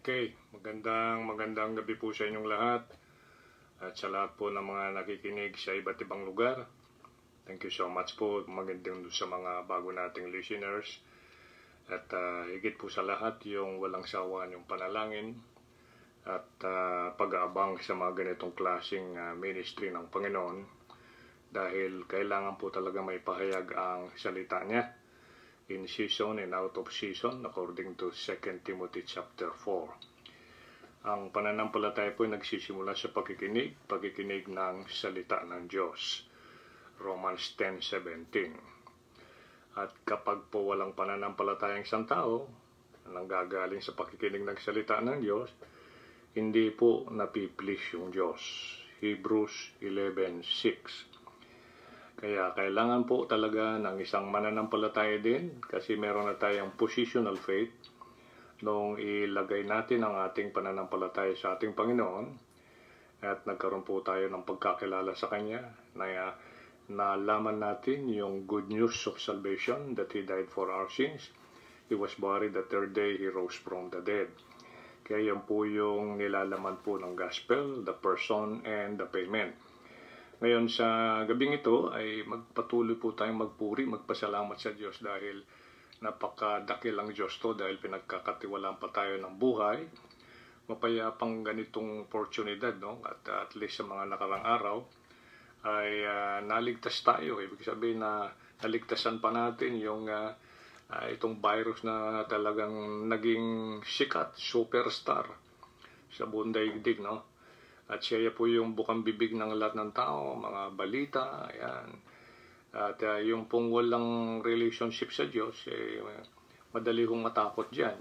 Okay, magandang gabi po sa inyong lahat at sa lahat po ng mga nakikinig sa iba't ibang lugar. Thank you so much po, magandang sa mga bago nating listeners at higit po sa lahat yung walang sawa yung panalangin at pag-aabang sa mga ganitong klaseng ministry ng Panginoon dahil kailangan po talaga may pahayag ang salita niya in season and out of season according to 2 Timothy chapter 4. Ang pananampalataya po ay nagsisimula sa pakikinig ng salita ng Diyos. Romans 10:17. At kapag po walang pananampalataya ang isang tao, nanggagaling sa pakikinig ng salita ng Diyos, hindi po napiplease yung Diyos. Hebrews 11:6. Kaya kailangan po talaga ng isang mananampalataya din kasi meron na tayong positional faith nung ilagay natin ang ating pananampalataya sa ating Panginoon at nagkaroon po tayo ng pagkakilala sa Kanya na nalaman natin yung good news of salvation that He died for our sins. He was buried, the third day He rose from the dead. Kaya yan po yung nilalaman po ng gospel, the person and the payment. Ngayon sa gabing ito ay magpatuloy po tayong magpuri, magpasalamat sa Diyos dahil napakadakil ang Diyos to dahil pinagkakatiwalaan pa tayo ng buhay. Mapayapang ganitong oportunidad, no? At least sa mga nakarang araw ay naligtas tayo. Ibig sabihin na naligtasan pa natin yung itong virus na talagang naging sikat, superstar sa buong daigdig, no? At siya po yung bukang bibig ng lahat ng tao, mga balita, ayan. At yung pong walang relationship sa Diyos, madali kong matakot dyan.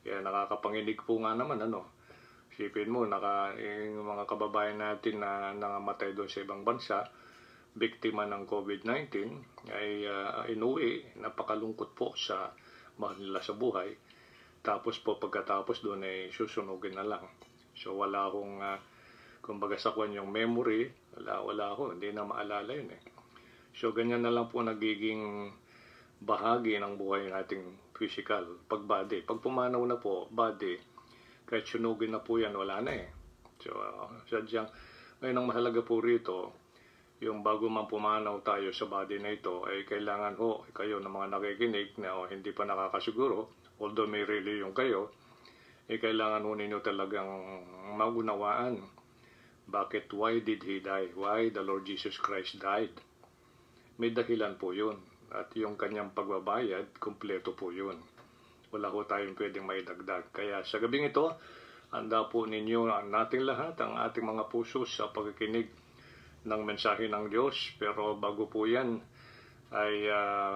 Kaya nakakapanginig po nga naman, ano. Isipin mo, yung mga kababayan natin na nangamatay doon sa ibang bansa, biktima ng COVID-19, ay inuwi, napakalungkot po sa mahal nila sa buhay. Tapos po pagkatapos doon ay susunugin na lang. So wala akong kumbaga sa kwan yung memory, wala ako, hindi na maalala yun eh. So ganyan na lang po nagiging bahagi ng buhay nating physical, pag body. Pag pumanaw na po, body, kahit sunugin na po yan, wala na eh. So sadyang, ngayon ang mahalaga po rito, yung bago man pumanaw tayo sa body na ito, ay kailangan kayo ng mga nakikinig na hindi pa nakakasiguro, although may really yung kayo, kailangan ninyo talagang maunawaan. Bakit? Why did He die? Why the Lord Jesus Christ died? May dahilan po yun. At yung kanyang pagbabayad, kumpleto po yun. Wala po tayong pwedeng maidagdag. Kaya sa gabing ito, handa po ninyo ang nating lahat, ang ating mga puso sa pagkikinig ng mensahe ng Diyos. Pero bago po yan, ay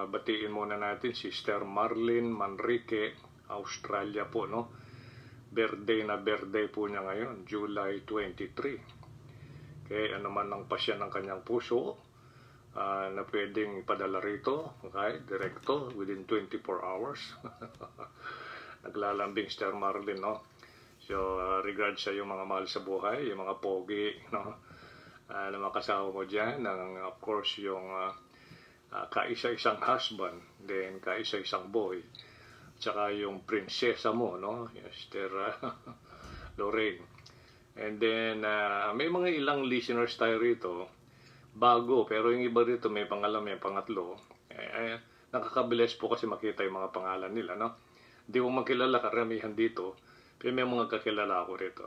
batiin muna natin Sister Marlene Manrique, Australia po, no? Birthday po niya ngayon, July 23. Kaya ano man ang pasya ng kanyang puso na pwedeng ipadala rito, okay, direkto, within 24 hours. Naglalambing Sister Marlene, no? So, regards sa yung mga mahal sa buhay, yung mga pogi, no? Na makasawa mo dyan, of course, yung kaisa-isang husband, then kaisa-isang boy. Tsaka yung prinsesa mo, no? Sister Lorraine. And then, may mga ilang listeners tayo rito, bago, pero yung iba rito may pangalan, may pangatlo. Nakakabilis po kasi makita yung mga pangalan nila, no? Hindi mo makilala karamihan dito, Pero may mga kakilala ko rito.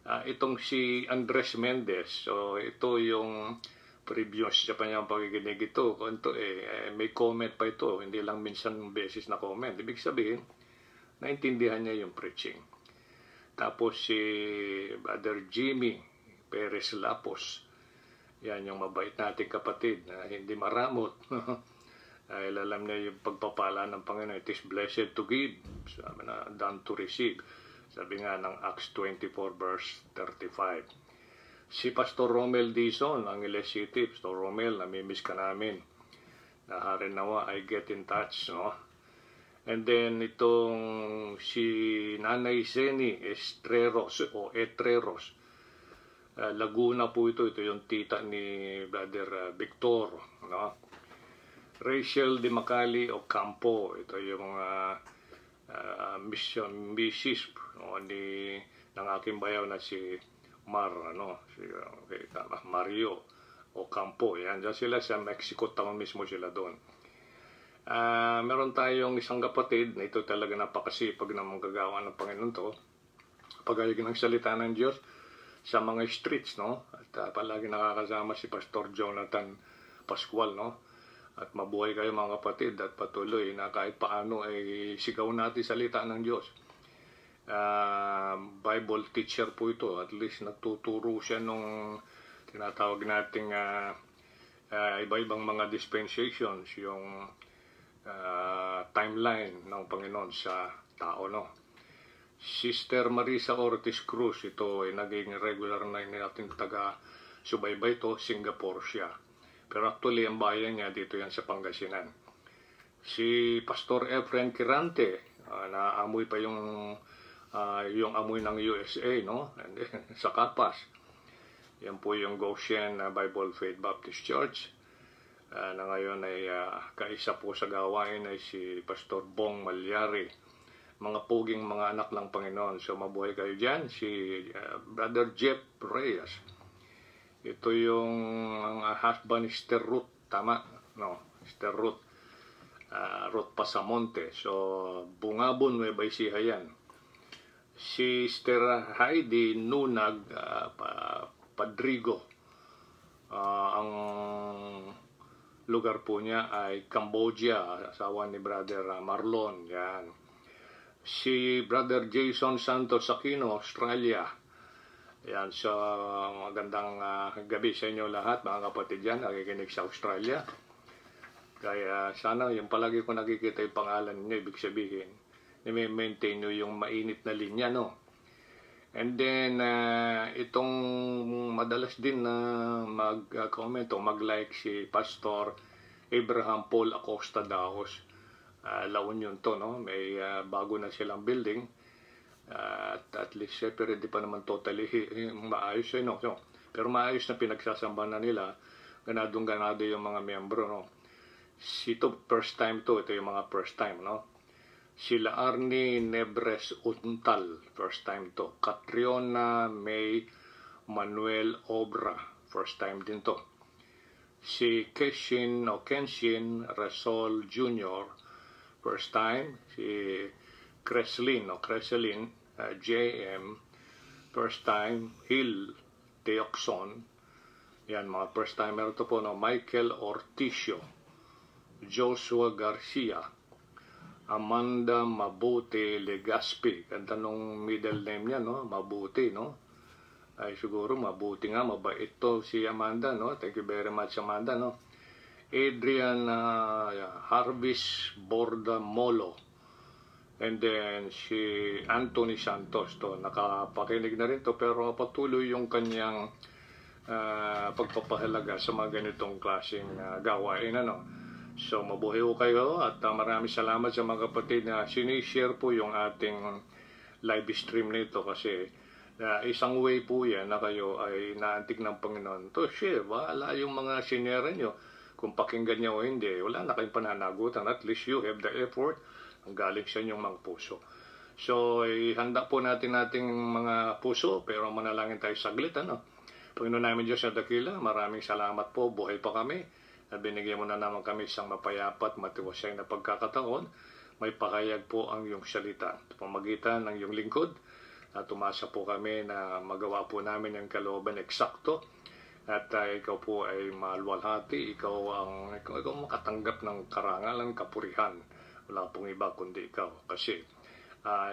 Itong si Andres Mendez, so ito yung previous sa kanyang pakikinig ito. May comment pa ito, hindi lang minsan beses na comment. Ibig sabihin, naintindihan niya yung preaching. Tapos si Brother Jimmy Perez Lapos, yan yung mabait nating kapatid na hindi maramot. Dahil alam niya yung pagpapala ng Panginoon, it is blessed to give, sabi na, than to receive. Sabi nga ng Acts 24 verse 35. Si Pastor Romel Dizon, ang Angeles City. Pastor Romel, namimiss ka namin. Naharin nawa, I get in touch, no? And then itong si Nanay Zeni Estreros o Etreros. Laguna po ito. Ito yung tita ni Brother Victor, no? Rachel Di Macali Ocampo. Ito yung Mrs. No, ng aking bayaw na si Mario Ocampo. Yan, dyan sila sa Mexico Town mismo sila doon. Meron tayong isang kapatid na ito talaga napakasipag na manggagawa ng Panginoon to. Pagayag ng salita ng Diyos sa mga streets, no? At palagi nakakasama si Pastor Jonathan Pascual, no? At mabuhay kayo mga kapatid at patuloy na kahit paano ay sigaw natin salita ng Diyos. Bible teacher po ito. At least nagtuturo siya nung tinatawag nating iba-ibang mga dispensations, yung timeline ng Panginoon sa tao, no? Sister Marisa Ortiz Cruz, ito ay naging regular na natin taga-subaybay to, Singapore siya. Pero actually, ang bayan niya dito yan sa Pangasinan. Si Pastor Efren Kirante, naamoy pa yung amoy ng USA, no? And then, sa Kapas. Yan po yung Goshen Bible Faith Baptist Church. Na ngayon ay kaisa po sa gawain ay si Pastor Bong Malyari. Mga puging mga anak ng Panginoon. So mabuhay kayo dyan. Si Brother Jeff Reyes. Ito yung husband ni Sister Ruth. Tama? No, Sister Ruth. Ruth Pasamonte. So Bungabon, Nueva Ecija yan. Si Sister Heidi Nunag Padrigo. Ang lugar po niya ay Cambodia, asawa ni Brother Marlon. Yan. Si Brother Jason Santos Aquino, Australia. Yan, so magandang gabi sa inyo lahat, mga kapatid yan, nakikinig sa Australia. Kaya sana yung palagi ko nakikita yung pangalan niyo, ibig sabihin, i-maintain nyo yung mainit na linya, no? And then, itong madalas din na mag-comment o mag-like si Pastor Abraham Paul Acosta Daos. La Union to, no? May bago na silang building. At least, pero hindi pa naman totally maayos, no? So, pero maayos na pinagsasamba na nila. Ganadong-ganado yung mga miyembro, no? Ito, first time to. Ito yung mga first time, no? Sila Arnie Nebres Untal, first time to. Catriona May Manuel Obra, first time din to. Si Kenshin Rasol Jr., first time. Si Creslin JM, first time. Hill Teoxon, yan mga first timer to po, no? Michael Orticio, Joshua Garcia, Amanda Mabuti Legaspi. Ganda nung middle name niya, no? Mabuti, no? Ay siguro mabuti nga, mabait to si Amanda, no? Thank you very much, Amanda, no? Adrian Harvis Borda Molo. And then si Anthony Santos, to nakapakinig na rin to, pero patuloy yung kanyang pagpapahalaga sa mga ganitong klaseng gawain, ano? So mabuhay po kayo at maraming salamat sa mga kapatid na sinishare po yung ating live stream nito, kasi isang way po yan na kayo ay naantig ng Panginoon. To share, wala yung mga sinera nyo. Kung pakinggan nyo o hindi, wala na kayong pananagutan. At least you have the effort ang galing sa inyong mga puso. So, handa po natin ating mga puso, pero manalangin tayo saglit, ano? Panginoon namin Diyos na dakila, maraming salamat po, buhay pa kami. At binigyan mo na naman kami isang mapayapat, matiwasay na pagkakataon. may pahayag po ang iyong salita. Sa pamagitan ng iyong lingkod, tumasa po kami na magawa po namin ang kalooban eksakto at ikaw po ay maluwalhati, ikaw makatanggap ng karangalan, kapurihan. Wala pong iba kundi ikaw kasi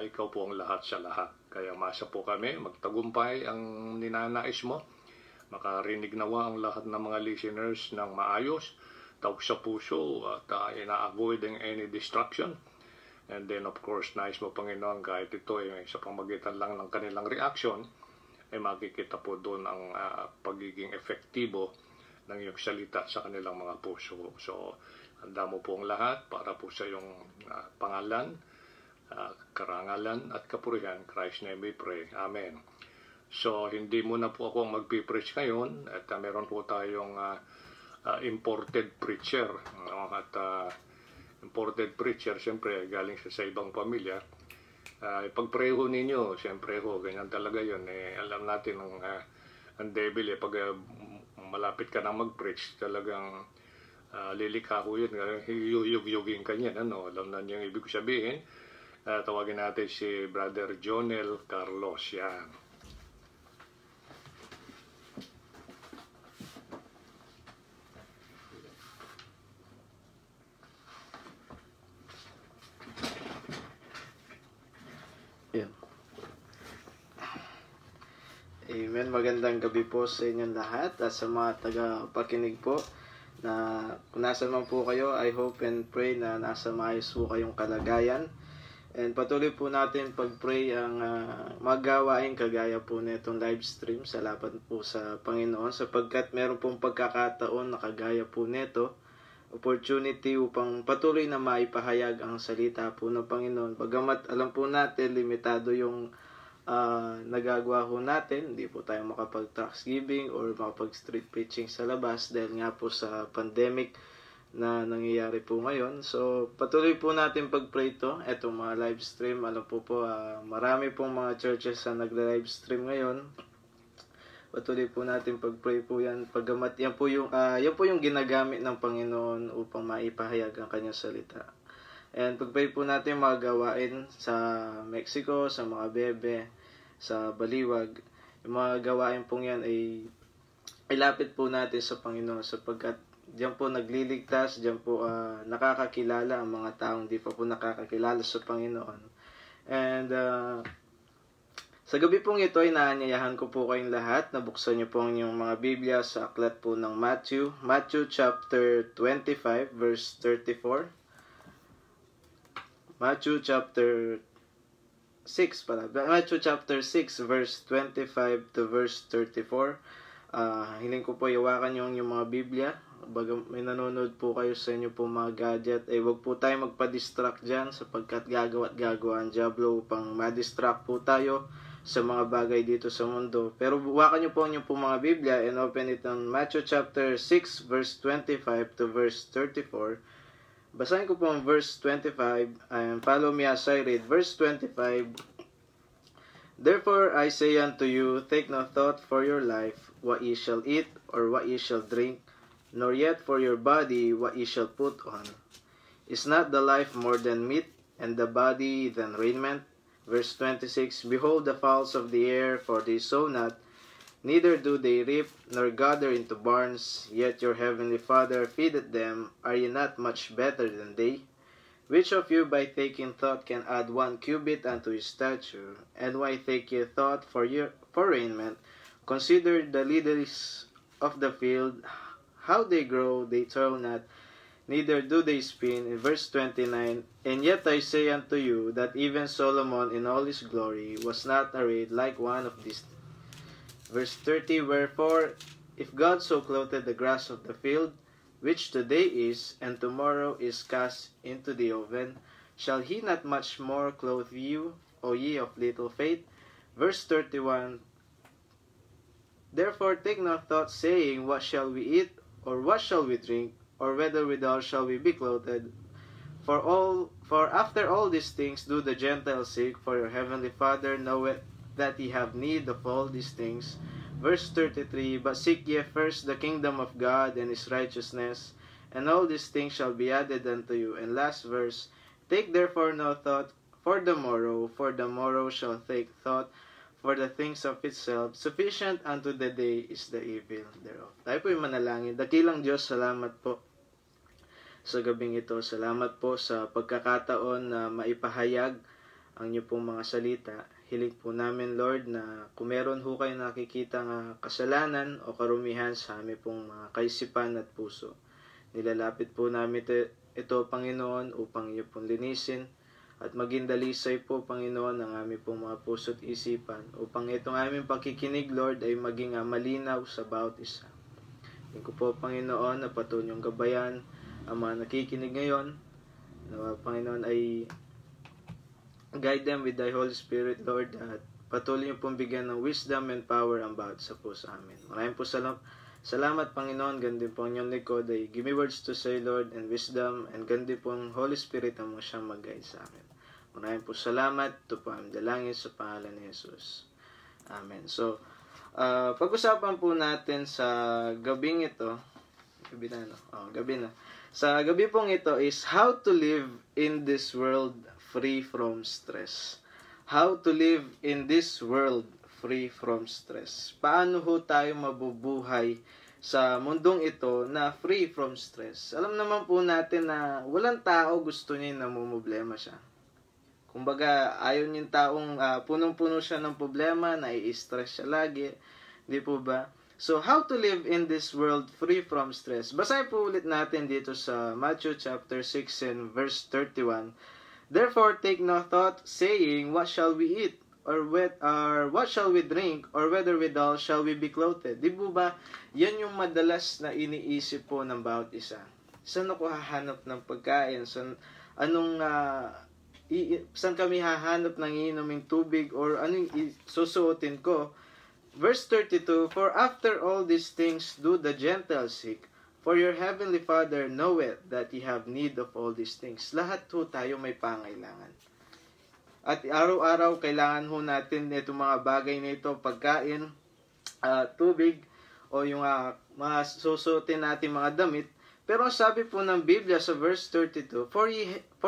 ikaw po ang lahat sa lahat. Kaya masa po kami, magtagumpay ang ninanais mo, makarinig nawa ang lahat ng mga listeners ng maayos, tawag sa puso at ina-avoid any distraction. And then of course, nais mo Panginoon kahit ito ay sa pamagitan lang ng kanilang reaction, ay makikita po doon ang pagiging efektibo ng iyong salita sa kanilang mga puso. So, handa mo po ang lahat para po sa iyong pangalan, karangalan at kapurihan. Christ's name we pray. Amen. So, hindi muna po ako magpipreach ngayon at meron po tayong imported preacher. At imported preacher, siyempre, galing sa ibang pamilya. Pag-pray ho ninyo, siyempre ho, ganyan talaga yun. Alam natin ang devil, pag malapit ka na mag-preach, talagang lilikha ho yun. Yuyug-yugin ka niyan. Alam na niyo yung ibig sabihin. Tawagin natin si Brother Jonel Carlos. Yan. Amen. Magandang gabi po sa inyong lahat at sa mga taga-pakinig po na kung nasa man po kayo, I hope and pray na nasa maayos po kayong kalagayan. And patuloy po natin pag-pray ang magawain kagaya po nitong live stream sa laban po sa Panginoon sapagkat meron pong pagkakataon na kagaya po nito, opportunity upang patuloy na maipahayag ang salita po ng Panginoon. Bagamat alam po natin, limitado yung nagagawa ho natin, hindi po tayo makapag-thanksgiving or makapag-street preaching sa labas dahil nga po sa pandemic na nangyayari po ngayon. So, patuloy po natin pag-pray ito. Itong mga live stream, alam po marami pong mga churches na nagla-live stream ngayon. Patuloy po natin pag-pray po yan. Pagamat yan po yung ginagamit ng Panginoon upang maipahayag ang kanyang salita. And pag-pray po natin mga gawain sa Mexico, sa mga bebe, sa Baliwag. Yung mga gawain pong yan ay ilapit po natin sa Panginoon sapagkat diyan po nagliligtas, diyan po nakakakilala ang mga taong di pa po nakakakilala sa Panginoon. And sa gabi pong ito ay naanyayahan ko po kayong lahat na buksan niyo po ang inyong mga Biblia sa aklat po ng Matthew chapter 25 verse 34. Matthew chapter 6 verse 25 to verse 34. Hiling ko po iwakan yung mga Biblia. Baga may nanonood po kayo sa inyo po mga gadget, wag po tayo magpa-distract dyan sapagkat gagawa ang diablo upang ma-distract po tayo sa mga bagay dito sa mundo. Pero buwakan nyo po ang inyong mga Biblia and open it on Matthew chapter 6 verse 25 to verse 34. Basahin ko po ang verse 25 and follow me as I read. Verse 25, Therefore I say unto you, take no thought for your life, what ye shall eat, or what ye shall drink, nor yet for your body, what ye shall put on. Is not the life more than meat, and the body than raiment? Verse 26, Behold the fowls of the air, for they sow not, neither do they reap, nor gather into barns, yet your heavenly Father feedeth them. Are ye not much better than they? Which of you by taking thought can add 1 cubit unto his stature? And why take ye thought for raiment? Consider the lilies of the field, how they grow, they toil not, neither do they spin. In verse 29, And yet I say unto you, that even Solomon in all his glory was not arrayed like one of these. Verse 30, Wherefore, if God so clothed the grass of the field, which today is, and tomorrow is cast into the oven, shall he not much more clothe you, O ye of little faith? Verse 31, Therefore take no thought, saying, What shall we eat, or what shall we drink, or whether withal shall we be clothed? For after all these things do the Gentiles seek, for your heavenly Father knoweth that ye have need of all these things. Verse 33, But seek ye first the kingdom of God and his righteousness, and all these things shall be added unto you. And last verse, Take therefore no thought for the morrow shall take thought for the things of itself. Sufficient unto the day is the evil thereof. Tayo po yung manalangin. Dakilang Diyos, salamat po sa gabing ito. Salamat po sa pagkakataon na maipahayag ang inyo pong mga salita. Hiling po namin, Lord, na kung meron ho kayo nakikita ng kasalanan o karumihan sa aming pong mga kaisipan at puso, nilalapit po namin ito, Panginoon, upang iyo pong linisin at maging dalisay po, Panginoon, ang aming pong mga puso at isipan upang itong aming pakikinig, Lord, ay maging malinaw sa bawat isa. Hiling ko po, Panginoon, na patuloy niyong gabayan ang mga nakikinig ngayon, na Panginoon ay guide them with thy Holy Spirit, Lord, at patuloy niyo pong bigyan ng wisdom and power ang bawat isa po sa amin. Maraming po salamat, Panginoon. Gandun po ang inyong likod ay give me words to say, Lord, and wisdom, and gandun po ang Holy Spirit ang mga siyang mag-guide sa amin. Maraming po salamat. Ito po ang dalangin sa pangalan ni Jesus. Amen. So, pag-usapan po natin sa gabing ito, gabi na. Sa gabi pong ito is how to live in this world free from stress. How to live in this world free from stress. Paano ho tayo mabubuhay sa mundong ito na free from stress? Alam naman po natin na walang tao gusto niya na namumblema siya. Kumbaga, ayaw niyang taong punong-puno siya ng problema, nai-stress siya lagi. Di po ba? So, how to live in this world free from stress? Basahin po ulit natin dito sa Matthew chapter 6 and verse 31. Therefore, take no thought, saying, what shall we eat? Or what shall we drink? Or whether withal shall we be clothed? Di po ba? Yan yung madalas na iniisip po ng bawat isa. Saan ako hahanap ng pagkain? Saan kami hahanap ng iinuming tubig? Or anong susuotin ko? Verse 32, for after all these things do the Gentiles seek. For your heavenly Father knoweth that ye have need of all these things. Lahat ho tayo may pangailangan. At araw-araw kailangan ho natin itong mga bagay na ito, pagkain, tubig, o yung mga susuotin natin mga damit. Pero sabi po ng Biblia sa verse 32, For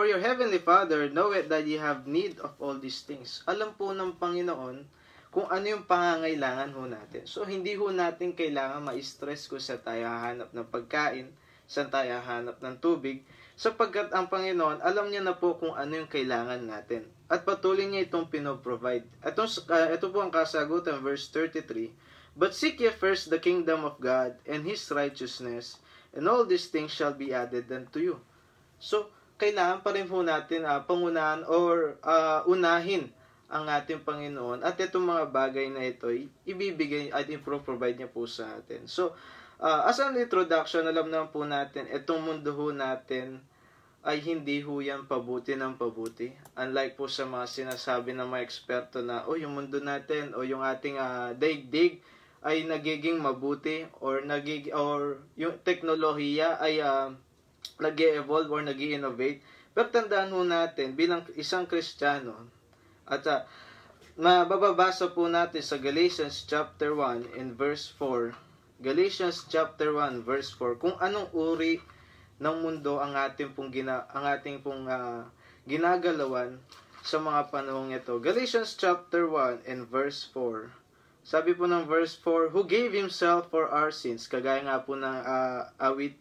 your heavenly Father knoweth that ye have need of all these things. Alam po ng Panginoon kung ano yung pangangailangan ho natin. So, hindi ho natin kailangan ma-stress kung saan tayo hahanap ng pagkain, saan tayo hahanap ng tubig, sapagkat ang Panginoon, alam niya na po kung ano yung kailangan natin. At patuloy niya itong pinoprovide. Ito po ang kasagutan, verse 33, But seek ye first the kingdom of God and His righteousness, and all these things shall be added unto you. So, kailangan pa rin po natin pangunahan or unahin ang ating Panginoon at itong mga bagay na ito ibibigay at i-provide niya po sa atin. So, as an introduction, alam naman po natin, itong mundo ho natin ay hindi ho yan pabuti ng pabuti. Unlike po sa mga sinasabi ng mga eksperto na, yung mundo natin o yung ating daigdig ay nagiging mabuti or yung teknolohiya ay nag-evolve or nag-innovate. Pero tandaan ho natin, bilang isang Kristiyano, at mababasa po natin sa Galatians chapter 1 and verse 4. Galatians chapter 1 verse 4. Kung anong uri ng mundo ang ating pong ginagalawan sa mga panahong ito. Galatians chapter 1 and verse 4. Sabi po ng verse 4, Who gave Himself for our sins. Kagaya nga po ng awit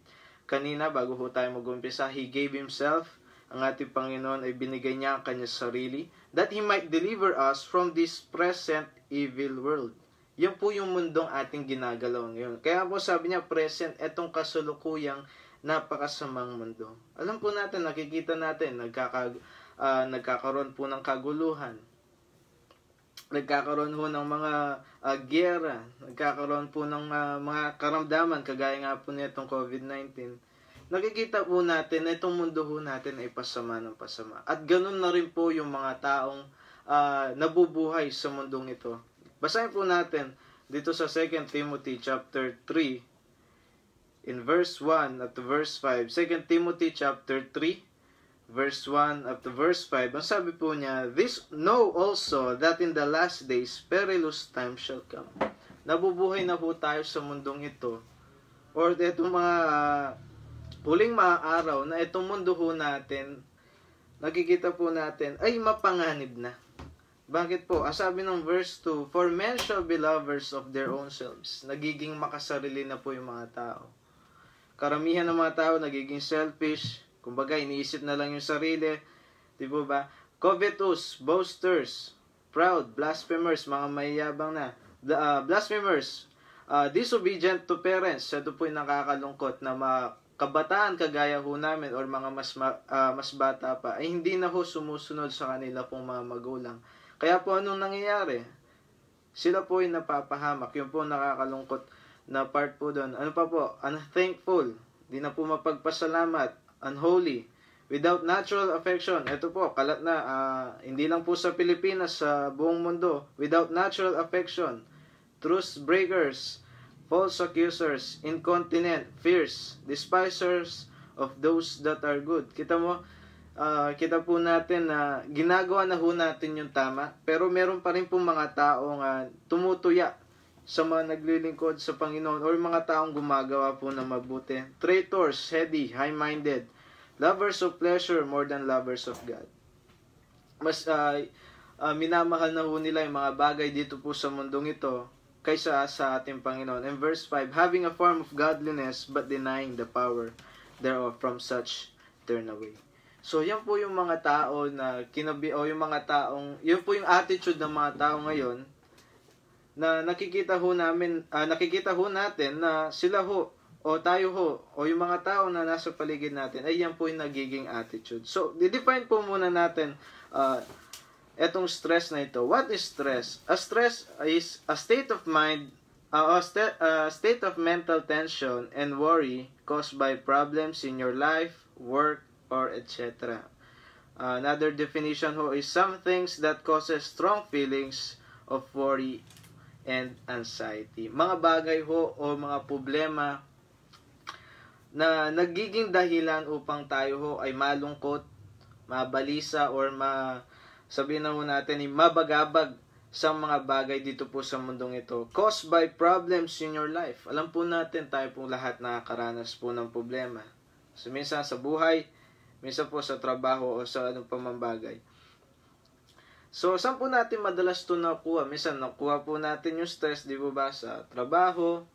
kanina bago po tayo mag-umpisa. He gave Himself. Ang ating Panginoon ay binigay niya ang kanyang sarili that He might deliver us from this present evil world. Yan po yung mundong ating ginagalaw ngayon. Kaya po sabi niya, present, etong kasulukuyang napakasamang mundo. Alam po natin, nakikita natin, nagkakaroon po ng kaguluhan. Nagkakaroon po ng mga giyera. Nagkakaroon po ng mga karamdaman, kagaya nga po nitong COVID-19. Nakikita po natin na itong mundo ho natin ay pasama ng pasama. At ganun na rin po yung mga taong nabubuhay sa mundong ito. Basahin po natin dito sa 2 Timothy chapter 3 in verse 1 up to verse 5. 2 Timothy chapter 3 verse 1 up to verse 5. Ang sabi po niya, This know also that in the last days perilous times shall come. Nabubuhay na po tayo sa mundong ito. Or itong mga huling mga araw na itong mundo ho natin nakikita po natin ay mapanganib na. Bakit po? Sabi ng verse 2, for men shall be lovers of their own selves. Nagiging makasarili na po yung mga tao. Karamihan ng mga tao nagiging selfish. Kumbaga, iniisip na lang yung sarili. Di po ba? Covetous, boasters, proud, blasphemers, mga mayayabang na. Blasphemers, disobedient to parents. Ito po yung nakakalungkot na kabataan kagaya ho namin or mga mas bata pa ay hindi na ho sumusunod sa kanila pong mga magulang. Kaya po anong nangyayari? Sila po ay napapahamak. Yung po nakakalungkot na part po doon. Ano pa po? Unthankful. Di na po mapagpasalamat. Unholy. Without natural affection. Ito po, kalat na. Hindi lang po sa Pilipinas, sa buong mundo. Without natural affection. Truce breakers. False accusers. Incontinent. Fierce. Despisers of those that are good. Kita po natin na ginagawa na ho natin yung tama, pero meron pa rin po mga taong tumutuya sa mga naglilingkod sa Panginoon or mga taong gumagawa po na mabuti. Traitors, heady, high-minded, lovers of pleasure more than lovers of God. Mas minamahal na ho nila yung mga bagay dito po sa mundong ito kaysa sa ating Panginoon. In verse 5, having a form of godliness but denying the power thereof, from such turn away. So, yan po yung mga tao na yung mga taong, yun po yung attitude ng mga tao ngayon na nakikita ho natin na sila ho, o tayo ho, o yung mga tao na nasa paligid natin, ay yan po yung nagiging attitude. So, didefine po muna natin etong stress na ito. What is stress? A stress is a state of mind, a state of mental tension and worry caused by problems in your life, work, or etc. Another definition ho is some things that causes strong feelings of worry and anxiety. Mga bagay ho o mga problema na nagiging dahilan upang tayo ho ay malungkot, mabalisa, or sabihin na ho natin, mabagabag sa mga bagay dito po sa mundong ito. Caused by problems in your life. Alam po natin, tayo po lahat nakakaranas po ng problema. So, minsan sa buhay, minsan po sa trabaho o sa anong pamambagay. So, saan po natin madalas ito nakuha? Minsan, nakuha po natin yung stress, di ba, sa trabaho.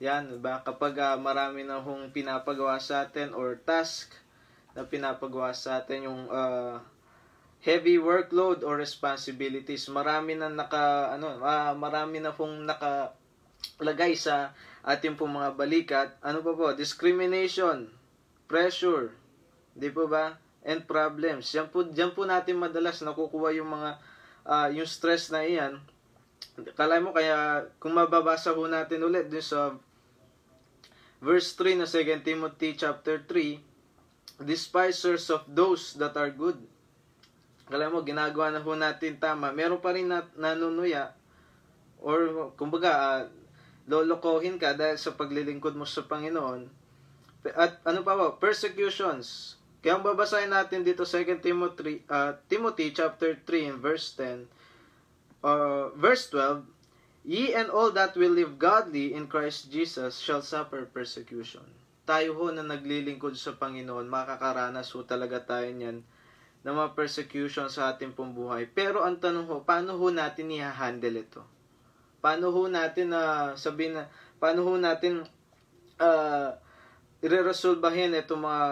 Yan, diba? Kapag marami na hong pinapagawa sa atin or task na pinapagawa sa atin, yung heavy workload or responsibilities, marami na pong nakalagay sa ating pong mga balikat. Ano pa po? Discrimination, pressure, di po ba? And problems. Diyan po natin madalas nakukuha yung mga yung stress na iyan. Kala mo kaya kung mababasa ho natin ulit dun sa verse 3 ng 2 Timothy chapter 3, despisers of those that are good. Kala mo ginagawa na ho natin tama, meron pa rin nanunuya or kumbaga lolokohin ka dahil sa paglilingkod mo sa Panginoon. At ano pa ba? Persecutions. Kaya ang babasahin natin dito 2 Timothy chapter 3 and verse 10, verse 12, ye and all that will live godly in Christ Jesus shall suffer persecution. Tayo ho na naglilingkod sa Panginoon, makakaranas ho talaga tayo niyan ng mga persecution sa ating pong buhay. Pero ang tanong ho, paano ho natin i-handle ito? Paano ho natin i-resolbahin itong mga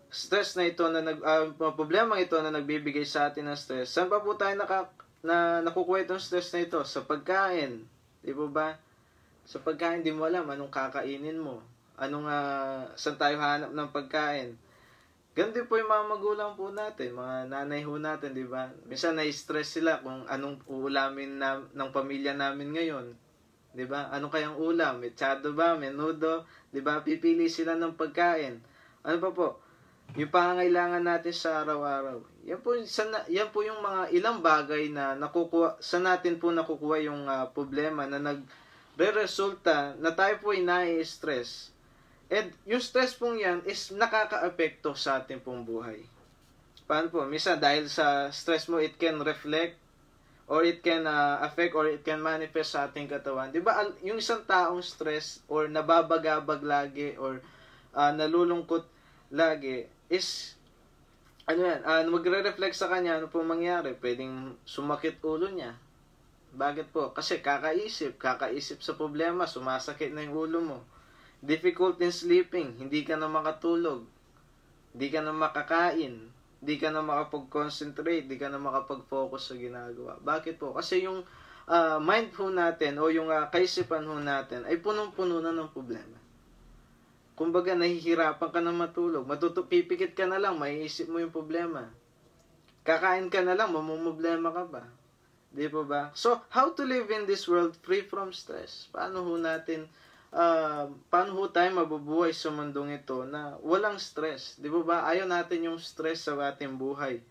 stress na ito mga problema ito na nagbibigay sa atin ng stress? Saan pa po tayo nakukuha itong stress na ito? Sa pagkain. Di po ba? Sa pagkain, di mo alam anong kakainin mo. Saan tayo hanap ng pagkain. Ganun din po yung mga magulang po natin, mga nanay ho natin, di ba? Minsan na-stress sila kung anong uulamin ng pamilya namin ngayon. Di ba? Ano kayang ulam? Mechado ba? Menudo? Di ba? Pipili sila ng pagkain. Ano pa po? Yung pangangailangan natin sa araw-araw. Yan po yung mga ilang bagay na sa natin po nakukuha yung problema na nagre-resulta na tayo po ay nai-stress. And yung stress pong yan is nakaka-apekto sa ating pong buhay. Paano po? Minsan dahil sa stress mo, it can reflect or it can affect or it can manifest sa ating katawan. Di ba yung isang taong stress or nababagabag lagi or nalulungkot lagi is ano yan, magre-reflect sa kanya, ano pong mangyari? Pwedeng sumakit ulo niya. Bakit po? Kasi kakaisip sa problema, sumasakit na yung ulo mo. Difficult in sleeping, hindi ka na makatulog, hindi ka na makakain, hindi ka na makapag-concentrate, hindi ka na makapag-focus sa ginagawa. Bakit po? Kasi yung mind ho natin o yung kaisipan ho natin ay punong-puno na ng problema. Kumbaga, nahihirapan ka na matulog. Pipikit ka na lang, maiisip mo yung problema. Kakain ka na lang, mamumblema ka ba? Di po ba? So, how to live in this world free from stress? Paano ho tayo mabubuhay sa mundong ito na walang stress? Di po ba? Ayaw natin yung stress sa ating buhay.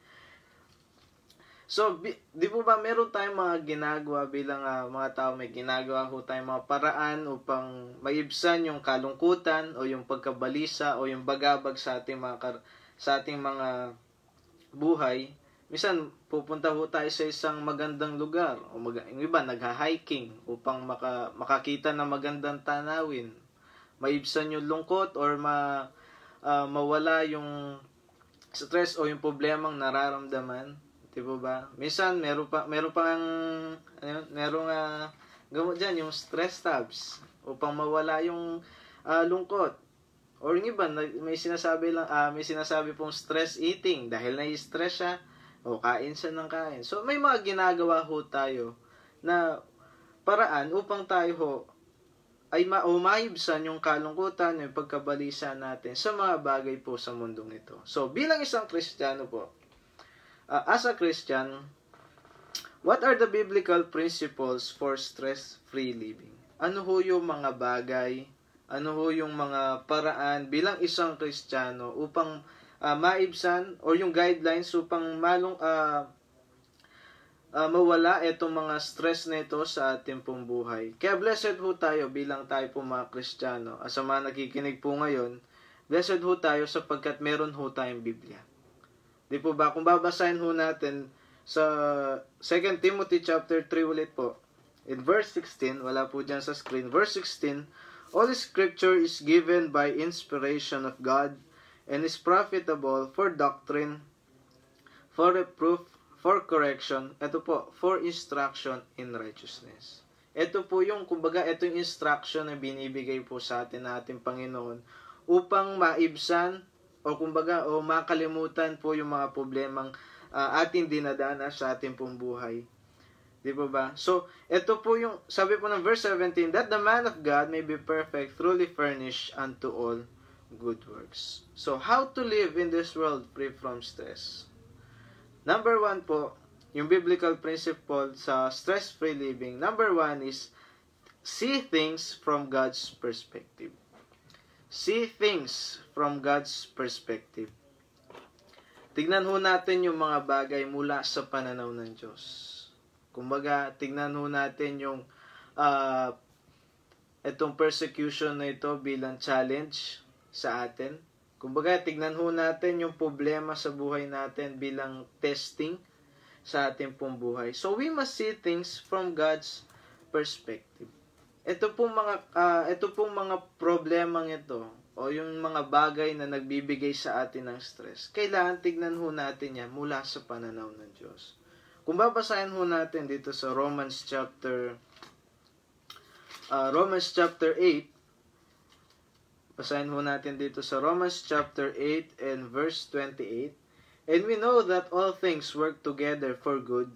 So, di po ba meron tayong mga ginagawa bilang mga tao, may ginagawa ho tayong mga paraan upang maibsan yung kalungkutan o yung pagkabalisa o yung bagabag sa ating mga buhay. Minsan, pupunta ho tayo sa isang magandang lugar o yung iba, nagha-hiking upang makakita ng magandang tanawin. Maibsan yung lungkot or mawala yung stress o yung problemang nararamdaman. Di ba? Minsan, meron gamot dyan, yung stress tabs, upang mawala yung lungkot. Or yung iba, may sinasabi pong stress eating, dahil nai-stress siya, o kain siya ng kain. So, may mga ginagawa ho tayo na paraan upang tayo ay maibsan yung kalungkutan, yung pagkabalisa natin sa mga bagay po sa mundong ito. So, bilang isang Kristiyano po, as a Christian, what are the biblical principles for stress-free living? Ano ho yung mga bagay, ano ho yung mga paraan bilang isang Kristiyano upang maibsan o yung guidelines upang mawala itong mga stress na ito sa ating pong buhay. Kaya blessed ho tayo bilang tayo po mga Kristiyano. Sa mga nakikinig po ngayon, blessed ho tayo sapagkat meron ho tayong Biblia. Di po ba? Kung babasahin ho natin sa 2 Timothy chapter 3 ulit po, in verse 16, wala po dyan sa screen, verse 16, all scripture is given by inspiration of God and is profitable for doctrine, for reproof, for correction, ito po, for instruction in righteousness. Ito po yung, kumbaga, ito yung instruction na binibigay po sa atin na ating Panginoon upang maibsan o kumbaga, makalimutan po yung mga problemang ating dinadana sa ating pong buhay. Di po ba? So, ito po yung, sabi po ng verse 17, that the man of God may be perfect, truly furnished unto all good works. So, how to live in this world free from stress? Number 1 po, yung biblical principle sa stress-free living. Number 1 is, see things from God's perspective. See things from God's perspective. Tignan ho natin yung mga bagay mula sa pananaw ng Diyos. Kumbaga, tignan ho natin yung itong persecution na ito bilang challenge sa atin. Kumbaga, tignan ho natin yung problema sa buhay natin bilang testing sa ating pong buhay. So, we must see things from God's perspective. Ito pong mga problemang ito o yung mga bagay na nagbibigay sa atin ng stress, kailangan tignan ho natin yan mula sa pananaw ng Diyos. Kung babasahin ho natin dito sa Romans chapter 8, basahin ho natin dito sa Romans chapter 8 and verse 28, and we know that all things work together for good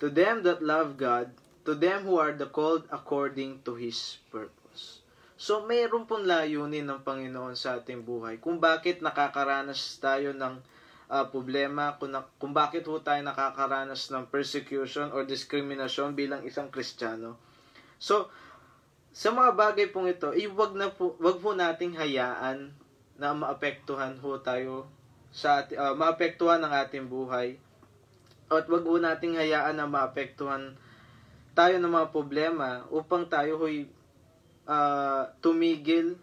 to them that love God, to them who are the called according to His purpose. So, mayroon pong layunin ng Panginoon sa ating buhay. Kung bakit nakakaranas tayo ng problema, kung bakit ho tayo nakakaranas ng persecution or discrimination bilang isang Kristiyano. So, sa mga bagay pong ito, wag po nating hayaan na maapektuhan ho tayo maapektuhan ang ating buhay. At wag po nating hayaan na maapektuhan tayo ng mga problema upang tayo ho'y tumigil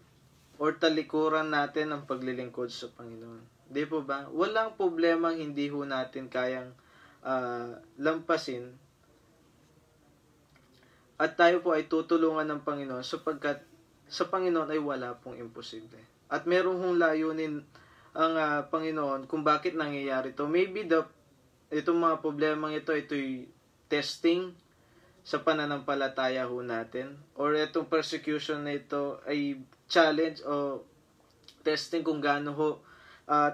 or talikuran natin ang paglilingkod sa Panginoon. Di po ba? Walang problemang hindi ho natin kayang lampasin at tayo po ay tutulungan ng Panginoon sapagkat sa Panginoon ay wala pong imposible. At meron hong layunin ang Panginoon kung bakit nangyayari to. Maybe itong mga problemang ito'y testing sa pananampalataya ho natin, or itong persecution na ito ay challenge o testing kung gaano ho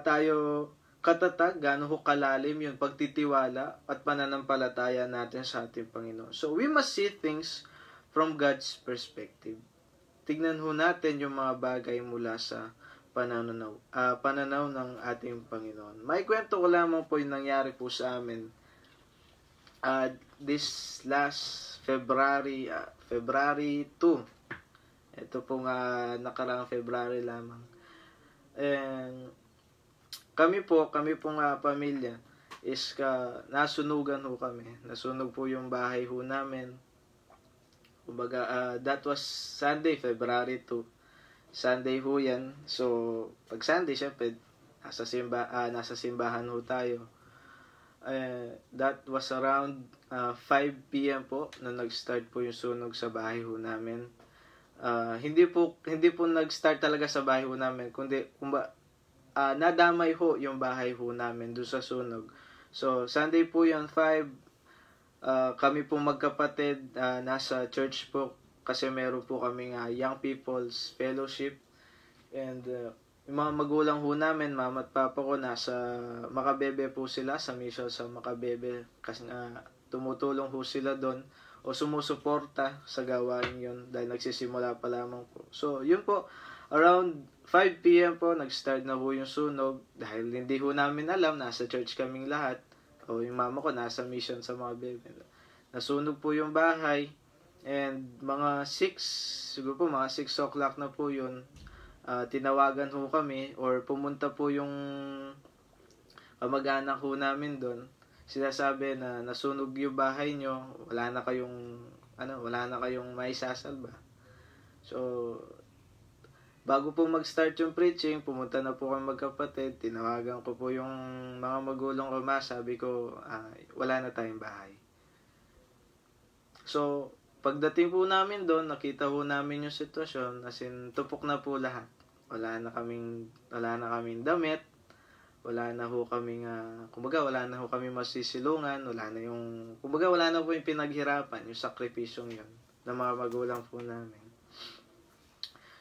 tayo katatag, gaano ho kalalim yung pagtitiwala at pananampalataya natin sa ating Panginoon. So we must see things from God's perspective. Tignan ho natin yung mga bagay mula sa pananaw ng ating Panginoon. May kwento ko lamang po yung nangyari po sa amin this last February 2. Ito pong nakaraang February lamang. And kami pong pamilya is nasunugan ho kami. Nasunog po yung bahay ho namin. Kumbaga, that was Sunday, February 2. Sunday ho yan. So, pag Sunday, syempre, nasa simbahan ho tayo. That was around 5 p.m. po na nag-start po yung sunog sa bahay ho namin. Hindi po nag-start talaga sa bahay ho namin, kundi nadamay ho yung bahay ho namin doon sa sunog. So, Sunday po yun, 5. Kami po magkapatid, nasa church po, kasi meron po kaming Young People's Fellowship. And yung mga magulang ho namin, mama at papa ko, nasa Makabebe po sila, sa mission sa Makabebe. Kasi tumutulong ho sila doon, o sumusuporta sa gawain yun, dahil nagsisimula pa lamang po. So, yun po, around 5 p.m. po, nag-start na ho yung sunog. Dahil hindi ho namin alam, nasa church kaming lahat. O yung mama ko, nasa mission sa mga bebe. Nasunog po yung bahay. And mga 6, siguro po mga 6 o'clock na po yun. Tinawagan ho kami, or pumunta po yung kamag-anak ho namin doon. Sila sabi na nasunog yung bahay nyo, wala na kayong maisasalba. So, bago po mag-start yung preaching, pumunta na po kami magkapatid, tinawagan ko po yung mga magulang ko, sabi ko, wala na tayong bahay. So, pagdating po namin doon, nakita po namin yung sitwasyon, as in, tupok na po lahat. Wala na kaming damit, wala na ho kaming, wala na ho kaming masisilungan, wala na po yung pinaghirapan, yung sakripisyong yun, ng mga magulang po namin.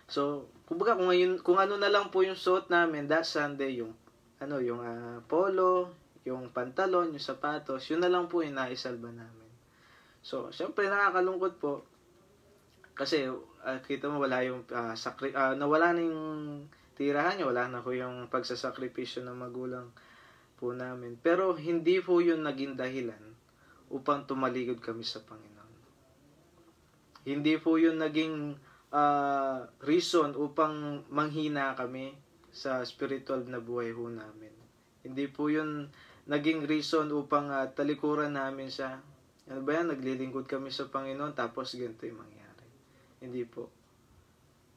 So, kung ano na lang po yung suot namin that Sunday, yung polo, yung pantalon, yung sapatos, yun na lang po yung naisalba namin. So, syempre nakakalungkot po kasi kita mo wala yung nawala na yung tirahan niya, wala na po yung pagsasakripisyo ng magulang po namin. Pero hindi po yun naging dahilan upang tumalikod kami sa Panginoon. Hindi po yun naging reason upang manghina kami sa spiritual na buhay ho namin. Hindi po yun naging reason upang talikuran namin siya. Ano ba yan? Naglilingkod kami sa Panginoon tapos ganito yung mangyari. Hindi po.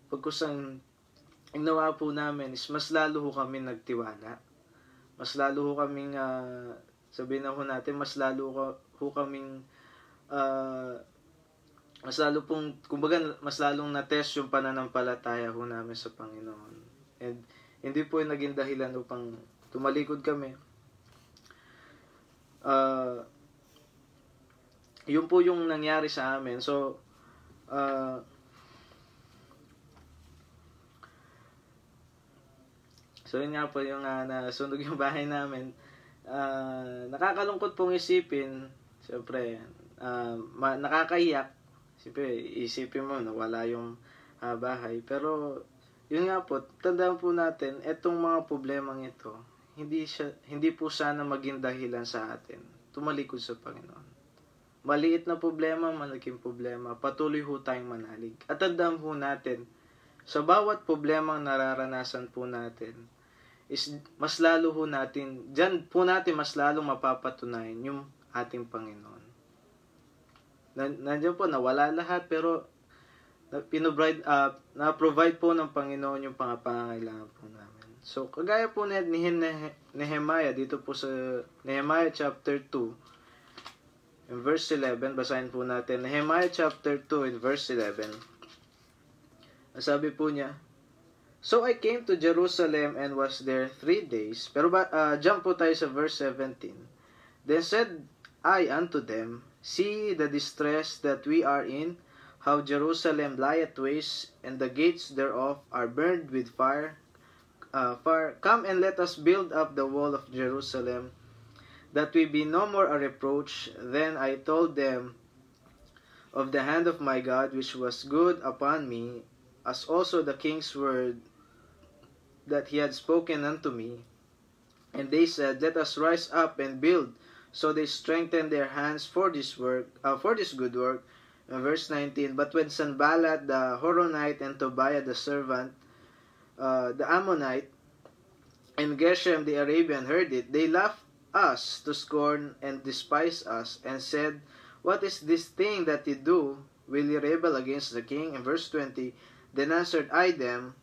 Pagkusang ginawa po namin is mas lalo ho kami nagtiwala. Mas lalo ho kaming sabihin na ho natin, mas lalo ho kaming mas lalong na-test yung pananampalataya ho namin sa Panginoon. And hindi po yung naging dahilan upang tumalikod kami. Yun po yung nangyari sa amin. So, yun nga po yung nasunog yung bahay namin. Nakakalungkot pong isipin. Siyempre, nakakahiyak. Siyempre, isipin mo, nawala yung bahay. Pero, yun nga po, tandaan po natin, etong mga problemang ito, hindi po sana maging dahilan sa atin tumalikod sa Panginoon. Maliit na problema, malaking problema, patuloy ho tayong manalig. At tandaan po natin, sa bawat problemang nararanasan po natin, is mas lalo ho natin, dyan po natin mas lalong mapapatunayan yung ating Panginoon. Nandiyan po, nawala lahat, pero na-provide po ng Panginoon yung pangangailangan po namin. So, kagaya po ni Nehemiah, dito po sa Nehemiah chapter 2, in verse 11, basahin po natin. Nehemiah chapter 2, in verse 11. Sabi po niya, So I came to Jerusalem and was there 3 days. Pero jump po tayo sa verse 17. Then said I unto them, see the distress that we are in, how Jerusalem lieth waste, and the gates thereof are burned with fire. Come and let us build up the wall of Jerusalem, that we be no more a reproach. Then I told them of the hand of my God, which was good upon me, as also the king's word that he had spoken unto me. And they said, let us rise up and build. So they strengthened their hands for this work, for this good work. Verse 19, but when Sanballat the Horonite and Tobiah the servant, the Ammonite, and Geshem the Arabian heard it, they laughed us to scorn and despised us, and said, what is this thing that ye do? Will ye rebel against the king? In verse 20, then answered I them,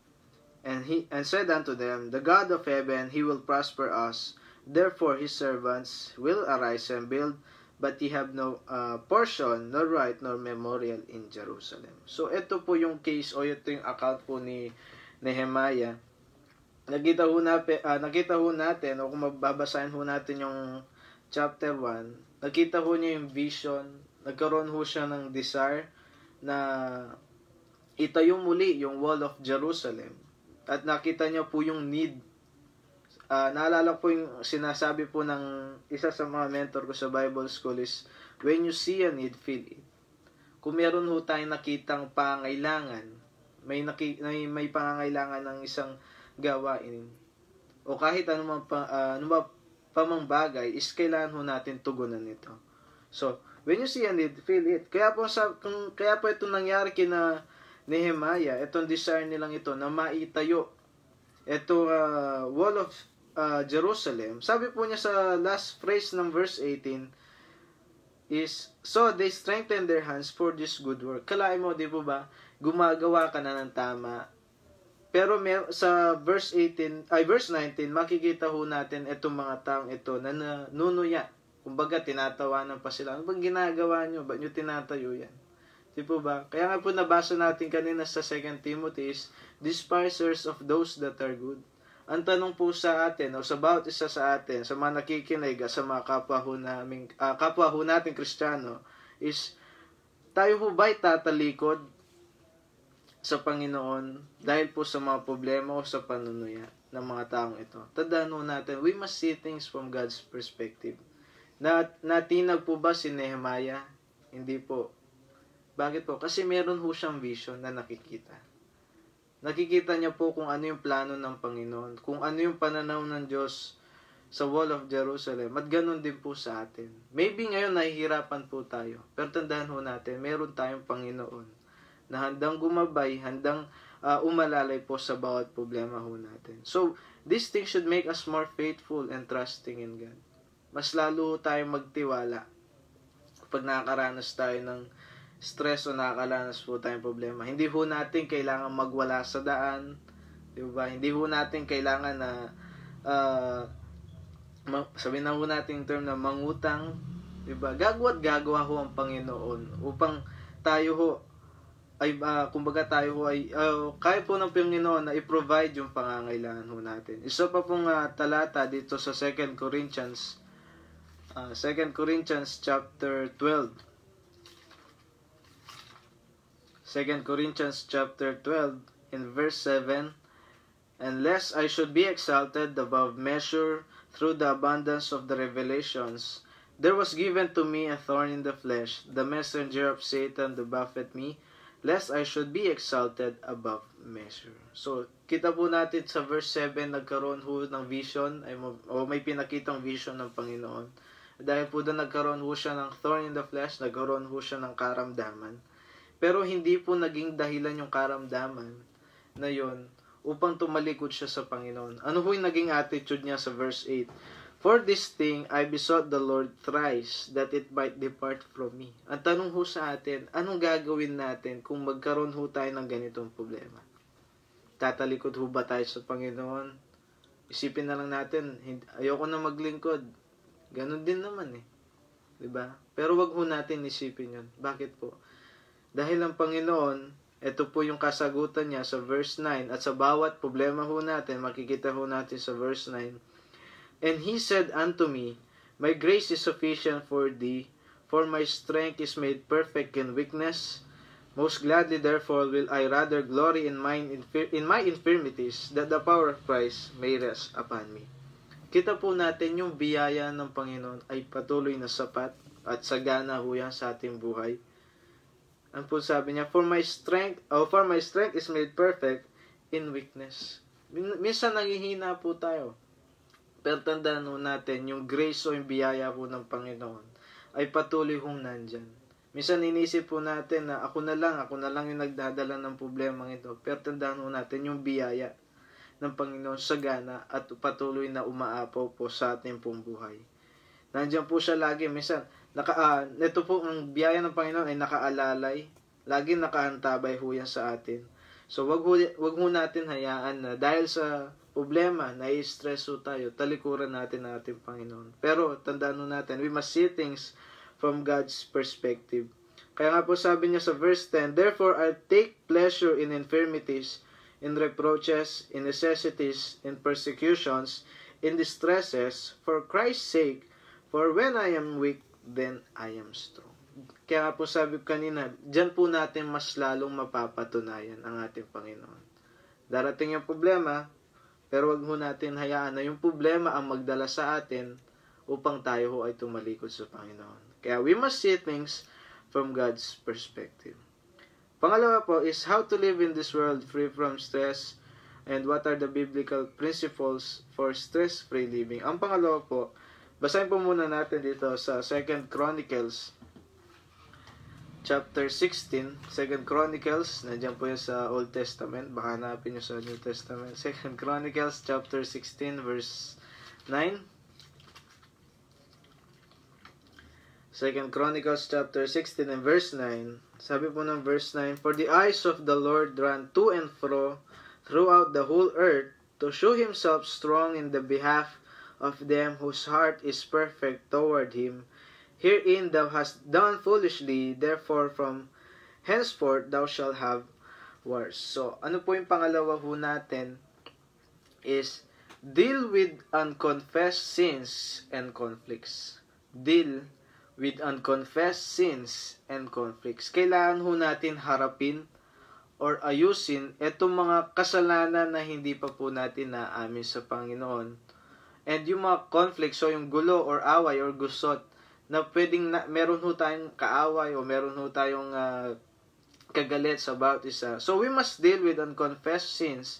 and said unto them, the God of heaven, he will prosper us. Therefore his servants will arise and build, but ye have no portion, nor right, nor memorial in Jerusalem. So ito po yung case, o ito yung account po ni Nehemiah. Nakita ho natin, o kung mababasahin ho natin yung chapter 1, nakita ho niya yung vision, nagkaroon ho siya ng desire na itayo muli yung wall of Jerusalem. At nakita niya po yung need. Naalala po yung sinasabi po ng isa sa mga mentor ko sa Bible School is, when you see a need, feel it. Kung meron ho tayong nakitang pangailangan, may pangangailangan ng isang gawain, o kahit anumang pamang bagay, is kailangan ho natin tugunan ito. So, when you see a need, feel it. Kaya po ito nangyari kina Nehemiah, itong desire nilang ito na maitayo ito wall of Jerusalem. Sabi po niya sa last phrase ng verse 18 is, so they strengthened their hands for this good work. Kalain mo, di po ba, gumagawa ka na ng tama. Pero sa verse 19, makikita ho natin itong mga taong ito na nanunuya. Kumbaga, tinatawanan pa sila. Ano bang ginagawa nyo? Ba't nyo tinatayo yan? Di po ba? Kaya nga po nabasa natin kanina sa 2 Timothy is, despisers of those that are good. Ang tanong po sa atin, o sa bawat isa sa atin, sa mga nakikinig, sa mga kapwa ho natin Kristiyano, is, tayo po ba'y tatalikod sa Panginoon dahil po sa mga problema o sa panunuya ng mga taong ito? Tandaan ho natin, we must see things from God's perspective. Natinag po ba si Nehemiah? Hindi po. Bakit po? Kasi meron ho siyang vision na nakikita. Nakikita niya po kung ano yung plano ng Panginoon, kung ano yung pananaw ng Diyos sa Wall of Jerusalem, at ganun din po sa atin. Maybe ngayon nahihirapan po tayo, pero tandaan ho natin, meron tayong Panginoon na handang gumabay, handang umalalay po sa bawat problema ho natin. So, this thing should make us more faithful and trusting in God. Mas lalo tayong magtiwala kapag nakakaranas tayo ng stress o nakakalanas po tayong problema. Hindi ho natin kailangan magwala sa daan, di ba? Hindi ho natin kailangan na sabihin na ho natin yung term na mangutang, di ba? Gagawa ho ang Panginoon upang tayo ho ay kumbaga tayo ho ay kaya po ng Panginoon na i-provide yung pangangailangan ho natin. Isa pa pong talata dito sa 2 Corinthians chapter 12. 2 Corinthians chapter 12 in verse 7, and lest I should be exalted above measure through the abundance of the revelations, there was given to me a thorn in the flesh, the messenger of Satan to buffet me, lest I should be exalted above measure. So, kita po natin sa verse 7, nagkaroon ho ng vision, o may pinakitang vision ng Panginoon. Dahil po doon nagkaroon ho siya ng thorn in the flesh, nagkaroon ho siya ng karamdaman. Pero hindi po naging dahilan yung karamdaman na yon upang tumalikod siya sa Panginoon. Ano po yung naging attitude niya sa verse 8? For this thing I besought the Lord thrice, that it might depart from me. Ang tanong ho sa atin, anong gagawin natin kung magkaroon ho tayo ng ganitong problema? Tatalikod ho ba tayo sa Panginoon? Isipin na lang natin, ayoko na maglingkod. Ganon din naman eh. Diba? Pero wag ho natin isipin yun. Bakit po? Dahil ang Panginoon, Ito po yung kasagutan niya sa verse 9. At sa bawat problema ho natin, makikita ho natin sa verse 9. And he said unto me, My grace is sufficient for thee, for my strength is made perfect in weakness. Most gladly therefore will I rather glory in my infirmities, that the power of Christ may rest upon me. Kita po natin yung biyaya ng Panginoon ay patuloy na sapat at sagana ho yan sa ating buhay. Ang po sabi niya, for my strength is made perfect in weakness. Minsan naghihina po tayo. Pero tandaan ho natin, yung grace o yung biyaya po ng Panginoon ay patuloy hong nandyan. Minsan inisip po natin na ako na lang yung nagdadala ng problema ito. Pero tandaan ho natin yung biyaya ng Panginoon sagana at patuloy na umaapaw po sa ating pong buhay. Nandiyan po siya lagi. Minsan, ito po ang biyaya ng Panginoon ay nakaalalay. Lagi nakaantabay ho yan sa atin. So, wag ho natin hayaan na dahil sa problema, nai-stress ho tayo, talikuran natin ang ating Panginoon. Pero, tandaan ho natin, we must see things from God's perspective. Kaya nga po sabi niya sa verse 10, Therefore, I take pleasure in infirmities, in reproaches, in necessities, in persecutions, in distresses, for Christ's sake, for when I am weak, then I am strong. Kaya nga po sabi ko kanina, dyan po natin mas lalong mapapatunayan ang ating Panginoon. Darating yung problema, pero wag ho natin hayaan na yung problema ang magdala sa atin upang tayo ho ay tumalikod sa Panginoon. Kaya we must see things from God's perspective. Pangalawa po is how to live in this world free from stress and what are the biblical principles for stress-free living. Ang pangalawa po, basahin po muna natin dito sa 2 Chronicles chapter 16. 2 Chronicles, nandiyan po yun sa Old Testament. Baka hanapin nyo sa New Testament. 2 Chronicles chapter 16 verse 9. 2 Chronicles chapter 16 and verse 9. Sabi po ng verse 9, For the eyes of the Lord run to and fro throughout the whole earth to show himself strong in the behalf of them whose heart is perfect toward him. Herein thou hast done foolishly, therefore from henceforth thou shalt have wars. So, ano po yung pangalawa ho natin is deal with unconfessed sins and conflicts. Deal with unconfessed sins and conflicts. Kailangan ho natin harapin or ayusin itong mga kasalanan na hindi pa po natin naamin sa Panginoon. And yung mga conflicts, so yung gulo or away or gusot, na pwedeng meron ho tayong kaaway o meron ho tayong kagalit sa bawat isa. So we must deal with unconfessed sins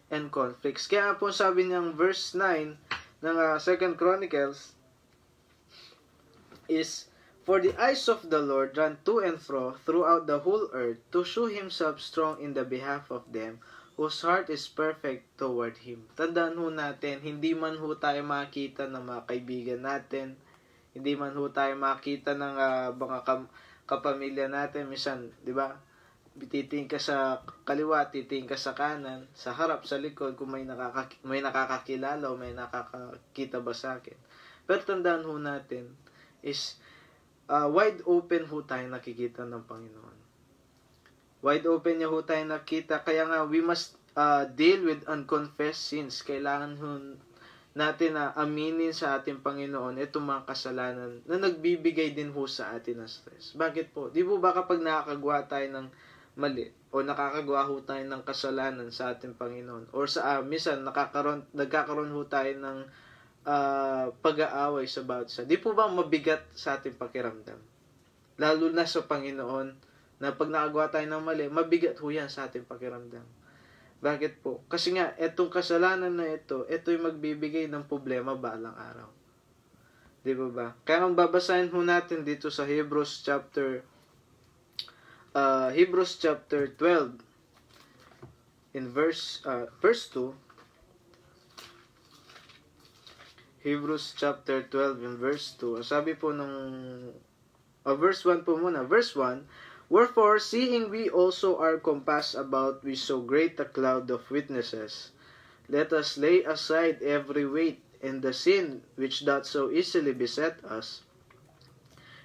and conflicts. Kaya po sabi niyang verse 9 ng 2 Chronicles is, For the eyes of the Lord run to and fro throughout the whole earth to show himself strong in the behalf of them whose heart is perfect toward him. Tandaan ho natin, hindi man ho tayo makita ng mga kaibigan natin, hindi man ho tayo makita ng mga kapamilya natin. Minsan, di ba, titingin ka sa kaliwa, titingin ka sa kanan, sa harap, sa likod, kung may nakakakilala o may nakakakita ba sa akin. Pero tandaan ho natin is wide open ho tayo nakikita ng Panginoon. Wide open niya ho tayo nakita. Kaya nga, we must deal with unconfessed sins. Kailangan ho natin na aminin sa ating Panginoon itong mga kasalanan na nagbibigay din ho sa atin ng stress. Bakit po? Di po ba kapag nakakagawa tayo ng mali o nakakagawa ho tayo ng kasalanan sa ating Panginoon or sa minsan nagkakaroon ho tayo ng pag-aaway sa bawat isa. Di po ba mabigat sa ating pakiramdam? Lalo na sa Panginoon na pag nakagawa tayo ng mali, mabigat ho yan sa ating pakiramdam. Bakit po? Kasi nga, etong kasalanan na ito yung magbibigay ng problema balang araw. Di ba ba? Kaya kung babasahin ho natin dito sa Hebrews chapter 12 in verse 2. Hebrews chapter 12 in verse 2. Sabi po nung verse 1 po muna. Verse 1, Wherefore, seeing we also are compassed about with so great a cloud of witnesses, let us lay aside every weight and the sin which doth so easily beset us,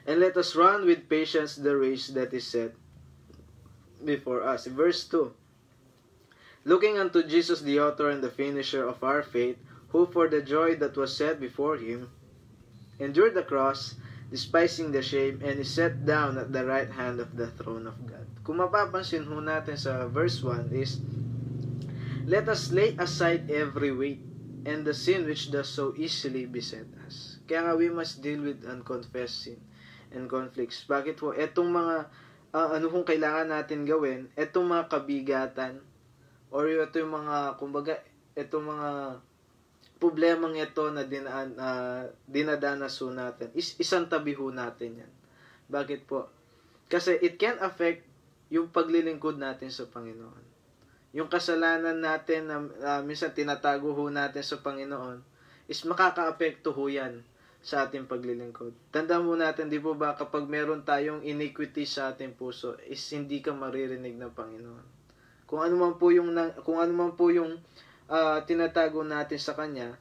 and let us run with patience the race that is set before us. Verse 2. Looking unto Jesus, the author and the finisher of our faith, who for the joy that was set before him endured the cross, despising the shame, and is set down at the right hand of the throne of God. Kung mapapansin ho natin sa verse 1 is, let us lay aside every weight and the sin which does so easily beset us. Kaya nga we must deal with unconfessed sin and conflicts. Bakit po? Etong mga ano kung kailangan natin gawin, etong mga kabigatan or ito yung mga, kumbaga, itong mga problemang ito na dinadanas ho natin, isang tabi ho natin yan. Bakit po? Kasi it can affect yung paglilingkod natin sa Panginoon. Yung kasalanan natin na minsan tinatago ho natin sa Panginoon is makaka-apekto ho yan sa ating paglilingkod. Tandaan mo natin, di po ba, kapag meron tayong iniquity sa ating puso, is hindi ka maririnig ng Panginoon. Kung ano man po yung tinatago natin sa Kanya,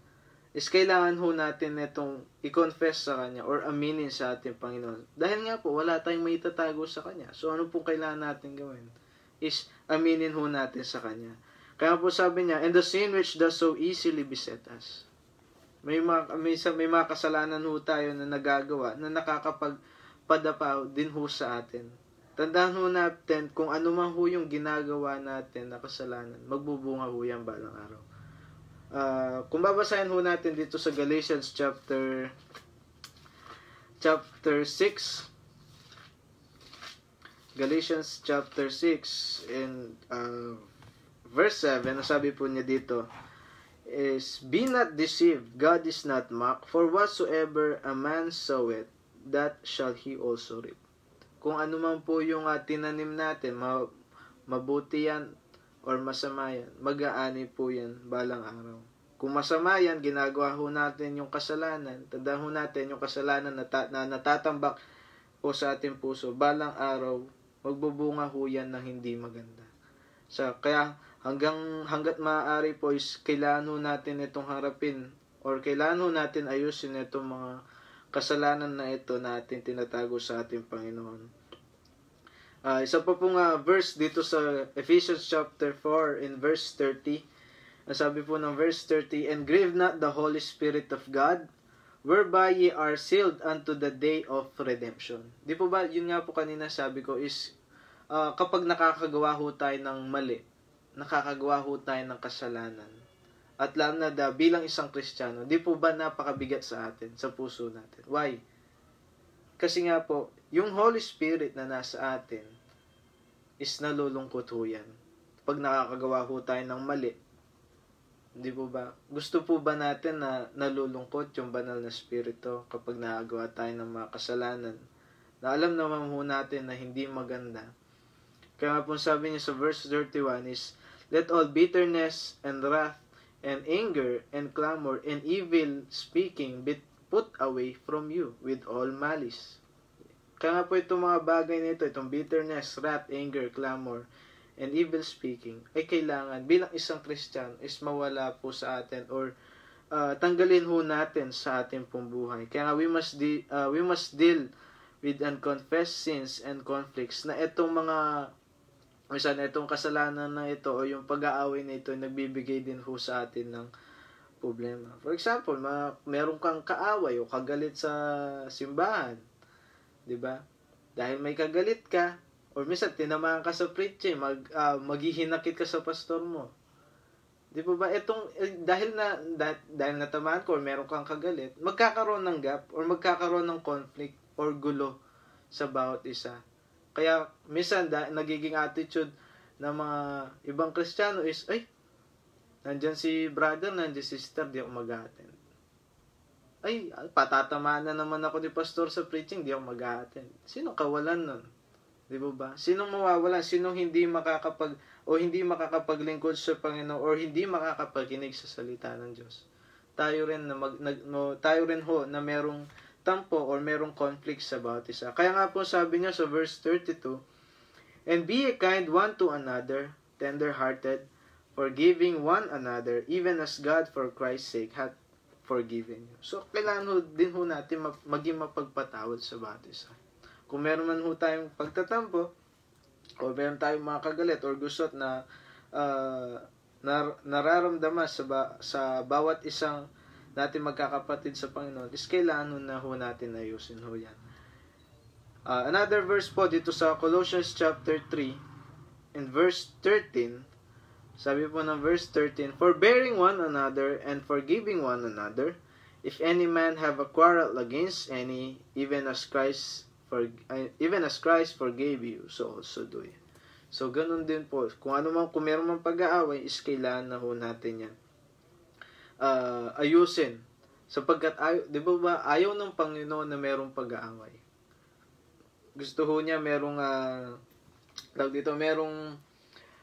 is kailangan ho natin itong i-confess sa Kanya or aminin sa ating Panginoon. Dahil nga po, wala tayong maitatago sa Kanya. So, ano pong kailangan natin gawin? Is aminin ho natin sa Kanya. Kaya po sabi niya, and the sin which does so easily beset us. May mga kasalanan ho tayo na nagagawa na nakakapagpadapaw din ho sa atin. Tandaan ho natin kung ano man ho yung ginagawa natin na kasalanan, magbubunga ho yan balang araw. Kung babasahin ho natin dito sa Galatians chapter 6, Galatians chapter 6 in verse 7, sabi po niya dito is, be not deceived, God is not mocked, for whatsoever a man soweth, that shall he also reap. Kung ano man po yung tinanim natin, mabuti yan or masama yan, mag-aani po yan balang araw. Kung masama yan, ginagawa ho natin yung kasalanan, tandaan ho natin yung kasalanan na natatambak po sa ating puso, balang araw, magbubunga ho yan ng hindi maganda. Kaya hanggat maaari po is kailangan ho natin itong harapin or kailangan ho natin ayusin itong mga kasalanan na ito na ating tinatago sa ating Panginoon. Isa pa pong verse dito sa Ephesians chapter 4 in verse 30. Sabi po ng verse 30, and grieve not the Holy Spirit of God, whereby ye are sealed unto the day of redemption. Di po ba, yun nga po kanina sabi ko is, kapag nakakagawa ho tayo ng mali, nakakagawa ho tayo ng kasalanan, at lalo na bilang isang Kristiyano, di po ba napakabigat sa atin, sa puso natin? Why? Kasi nga po, yung Holy Spirit na nasa atin is nalulungkot ho yan. Pag nakakagawa ho tayo ng mali, di po ba? Gusto po ba natin na nalulungkot yung banal na Espiritu kapag nakagawa tayo ng mga kasalanan na alam naman ho natin na hindi maganda? Kaya nga po sabi niya sa verse 31 is, let all bitterness and wrath and anger and clamor and evil speaking be put away from you with all malice. Kaya nga po itong mga bagay nito, itong bitterness, wrath, anger, clamor, and evil speaking, ay kailangan bilang isang Kristiyano is mawala po sa atin or tanggalin ho natin sa ating pong buhay. Kaya nga we must deal with unconfessed sins and conflicts na itong mga itong kasalanan na ito o yung pag-aaway na ito nagbibigay din ho sa atin ng problema. For example, meron kang kaaway o kagalit sa simbahan, 'di ba? Dahil may kagalit ka or minsan tinamaan ka sa preaching, maghihinakit ka sa pastor mo. 'Di ba ba dahil natamaan ko or meron kang kagalit, magkakaroon ng gap or magkakaroon ng conflict or gulo sa bawat isa. Kaya minsan nagiging attitude ng mga ibang Kristiyano is, ay, nandyan si brother, nandyan si sister, di ako mag-attend. Ay, patatamaan na naman ako ni pastor sa preaching, di ako mag-attend. Sinong kawalan nun? Di ba ba? Sinong mawawalan? Sinong hindi makakapaglingkod sa Panginoon or hindi makakapagkinig sa salita ng Diyos? Tayo rin ho na merong tampo or merong conflict sa bawat isa. Kaya nga po sabi niya sa verse 32, and be ye kind one to another, tender-hearted, forgiving one another, even as God for Christ's sake hath forgiven you. So, kailangan din ho natin maging mapagpatawad sa bawat isa. Kung meron man ho tayong pagtatampo, o meron tayong mga kagalit or gusot na nararamdaman sa bawat isang natin magkakapatid sa Panginoon, is kailangan na ho natin ayusin ho yan. Another verse po dito sa Colossians chapter 3 in verse 13, sabi po ng verse 13, "Forbearing one another and forgiving one another, if any man have a quarrel against any, even as Christ forgave you, so also do you." So, ganun din po. Kung meron mang pag-aaway, is kailangan na ho natin yan ayusin. Sapagkat, di ba ayaw ng Panginoon na merong pag-aaway. Gusto ho niya merong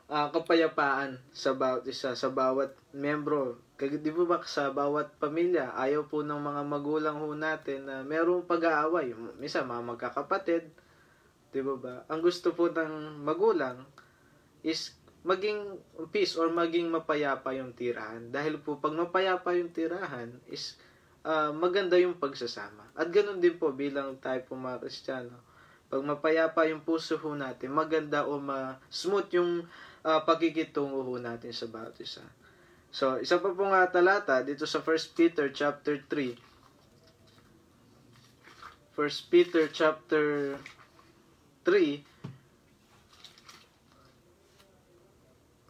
kapayapaan sa bawat isa, sa bawat membro. Di ba sa bawat pamilya, ayaw po ng mga magulang ho natin na merong pag-aaway. Minsan, mga magkakapatid, di ba? Ang gusto po ng magulang is maging peace or maging mapayapa yung tirahan. Dahil po, pag mapayapa yung tirahan, is maganda yung pagsasama. At ganun din po bilang tayo po mga Kristiyano. Pag mapayapa yung puso ho natin, maganda o smooth yung pagkikitungo ho natin sa bawat isa. So, isa pa pong talata dito sa 1 Peter chapter 3. 1 Peter chapter 3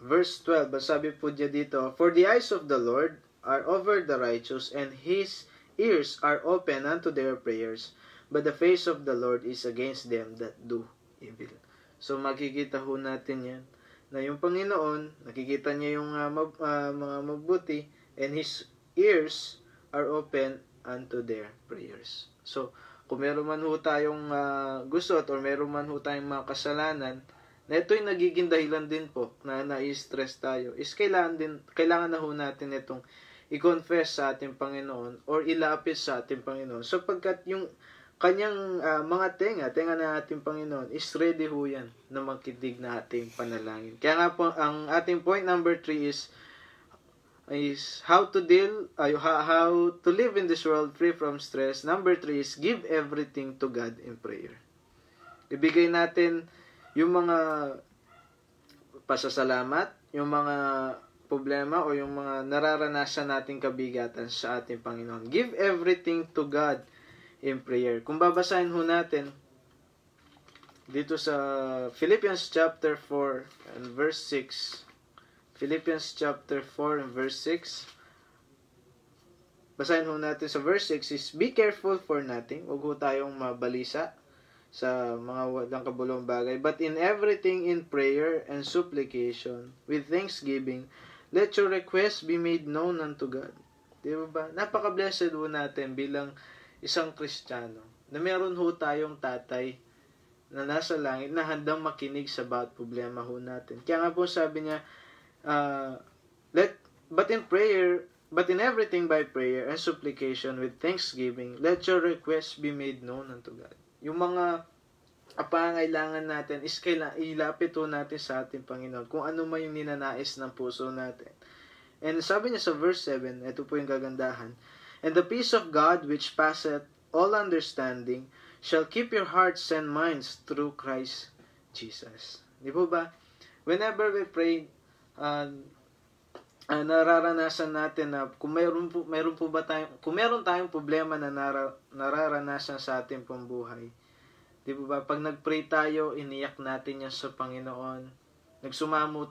verse 12, sabi po niya dito, "For the eyes of the Lord are over the righteous, and His ears are open unto their prayers, but the face of the Lord is against them that do evil." So, makikita ho natin yan, na yung Panginoon, nakikita niya yung mga mabuti, and His ears are open unto their prayers. So, kung meron man ho tayong gusot, or meron man ho tayong mga kasalanan, na ito'y nagiging dahilan din po na na-stress tayo, is kailangan na ho natin itong i-confess sa ating Panginoon or ilapit sa ating Panginoon, sapagkat yung kanyang mga tenga na ating Panginoon is ready ho yan na makinig na ating panalangin. Kaya nga po, ang ating point number 3 is how to live in this world free from stress. Number 3 is give everything to God in prayer. Ibigay natin yung mga pasasalamat, yung mga problema o yung mga nararanasan nating kabigatan sa ating Panginoon. Give everything to God in prayer. Kung babasahin ho natin dito sa Philippians chapter 4 and verse 6. Philippians chapter 4 and verse 6. Basahin ho natin sa verse 6 is, "Be careful for nothing." Huwag ho tayong mabalisa sa mga walang kabuluhang bagay. "But in everything in prayer and supplication, with thanksgiving, let your requests be made known unto God." Di ba? Napaka-blessed ho natin bilang isang Kristiyano na meron ho tayong tatay na nasa langit na handang makinig sa bawat problema ho natin. Kaya nga po sabi niya, but in everything by prayer and supplication with thanksgiving, let your requests be made known unto God. Yung mga pangangailangan natin is ilapit ho natin sa ating Panginoon kung ano man yung ninanais ng puso natin. And sabi niya sa verse 7, ito po yung kagandahan, "And the peace of God which passeth all understanding shall keep your hearts and minds through Christ Jesus." Di po ba? Whenever we pray, nararanasan natin na kung meron tayong problema na nararanasan sa ating pambuhay, di ba? Pag nagpray tayo, iniyak natin yan sa Panginoon. Nagsusumamo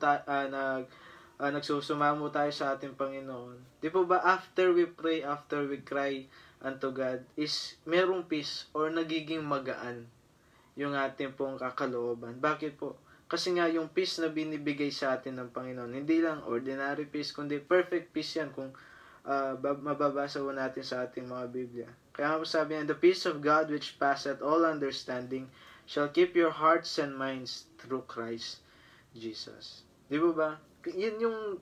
tayo sa ating Panginoon. Di ba? After we pray, after we cry unto God, is merong peace or nagiging magaan yung ating pong kakalooban. Bakit po? Kasi nga yung peace na binibigay sa atin ng Panginoon, hindi lang ordinary peace, kundi perfect peace yan kung mababasa po natin sa ating mga Biblia. Kaya nga sabi niya, "The peace of God which passeth all understanding shall keep your hearts and minds through Christ Jesus." Di ba? Yun yung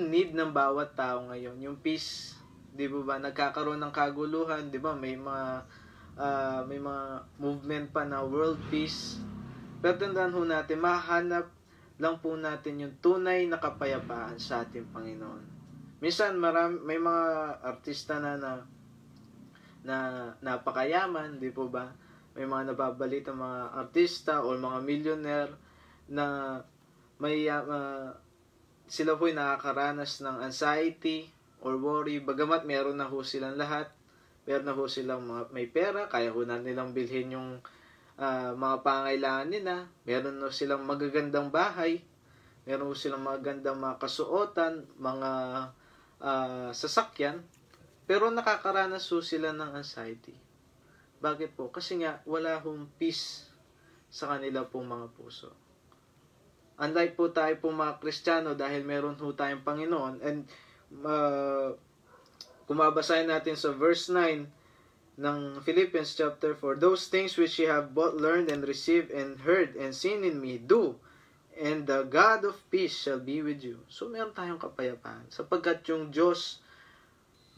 need ng bawat tao ngayon, yung peace. Di ba? Nagkakaroon ng kaguluhan, di ba? May mga movement pa na world peace. Pero tandaan ho natin, mahanap lang po natin yung tunay na kapayapaan sa ating Panginoon. Minsan may mga artista na na napakayaman, di po ba? May mga nababalita mga artista o mga millionaire na sila po'y nakakaranas ng anxiety or worry, bagamat meron na ho silang lahat, meron na ho silang may pera, kaya ho na nilang bilhin yung mga pangailangan nila, meron na silang magagandang bahay, meron ho silang magagandang mga kasuotan, mga sasakyan, pero nakakaranas ho sila ng anxiety. Bakit po? Kasi nga, wala hong peace sa kanila pong mga puso. Unlike po tayo pong mga Kristiyano, dahil meron ho tayong Panginoon, and kung mabasahin natin sa verse 9 ng Philippians chapter 4, those things which ye have both learned and received and heard and seen in me, do, and the God of peace shall be with you. So, meron tayong kapayapaan. Sapagkat yung Diyos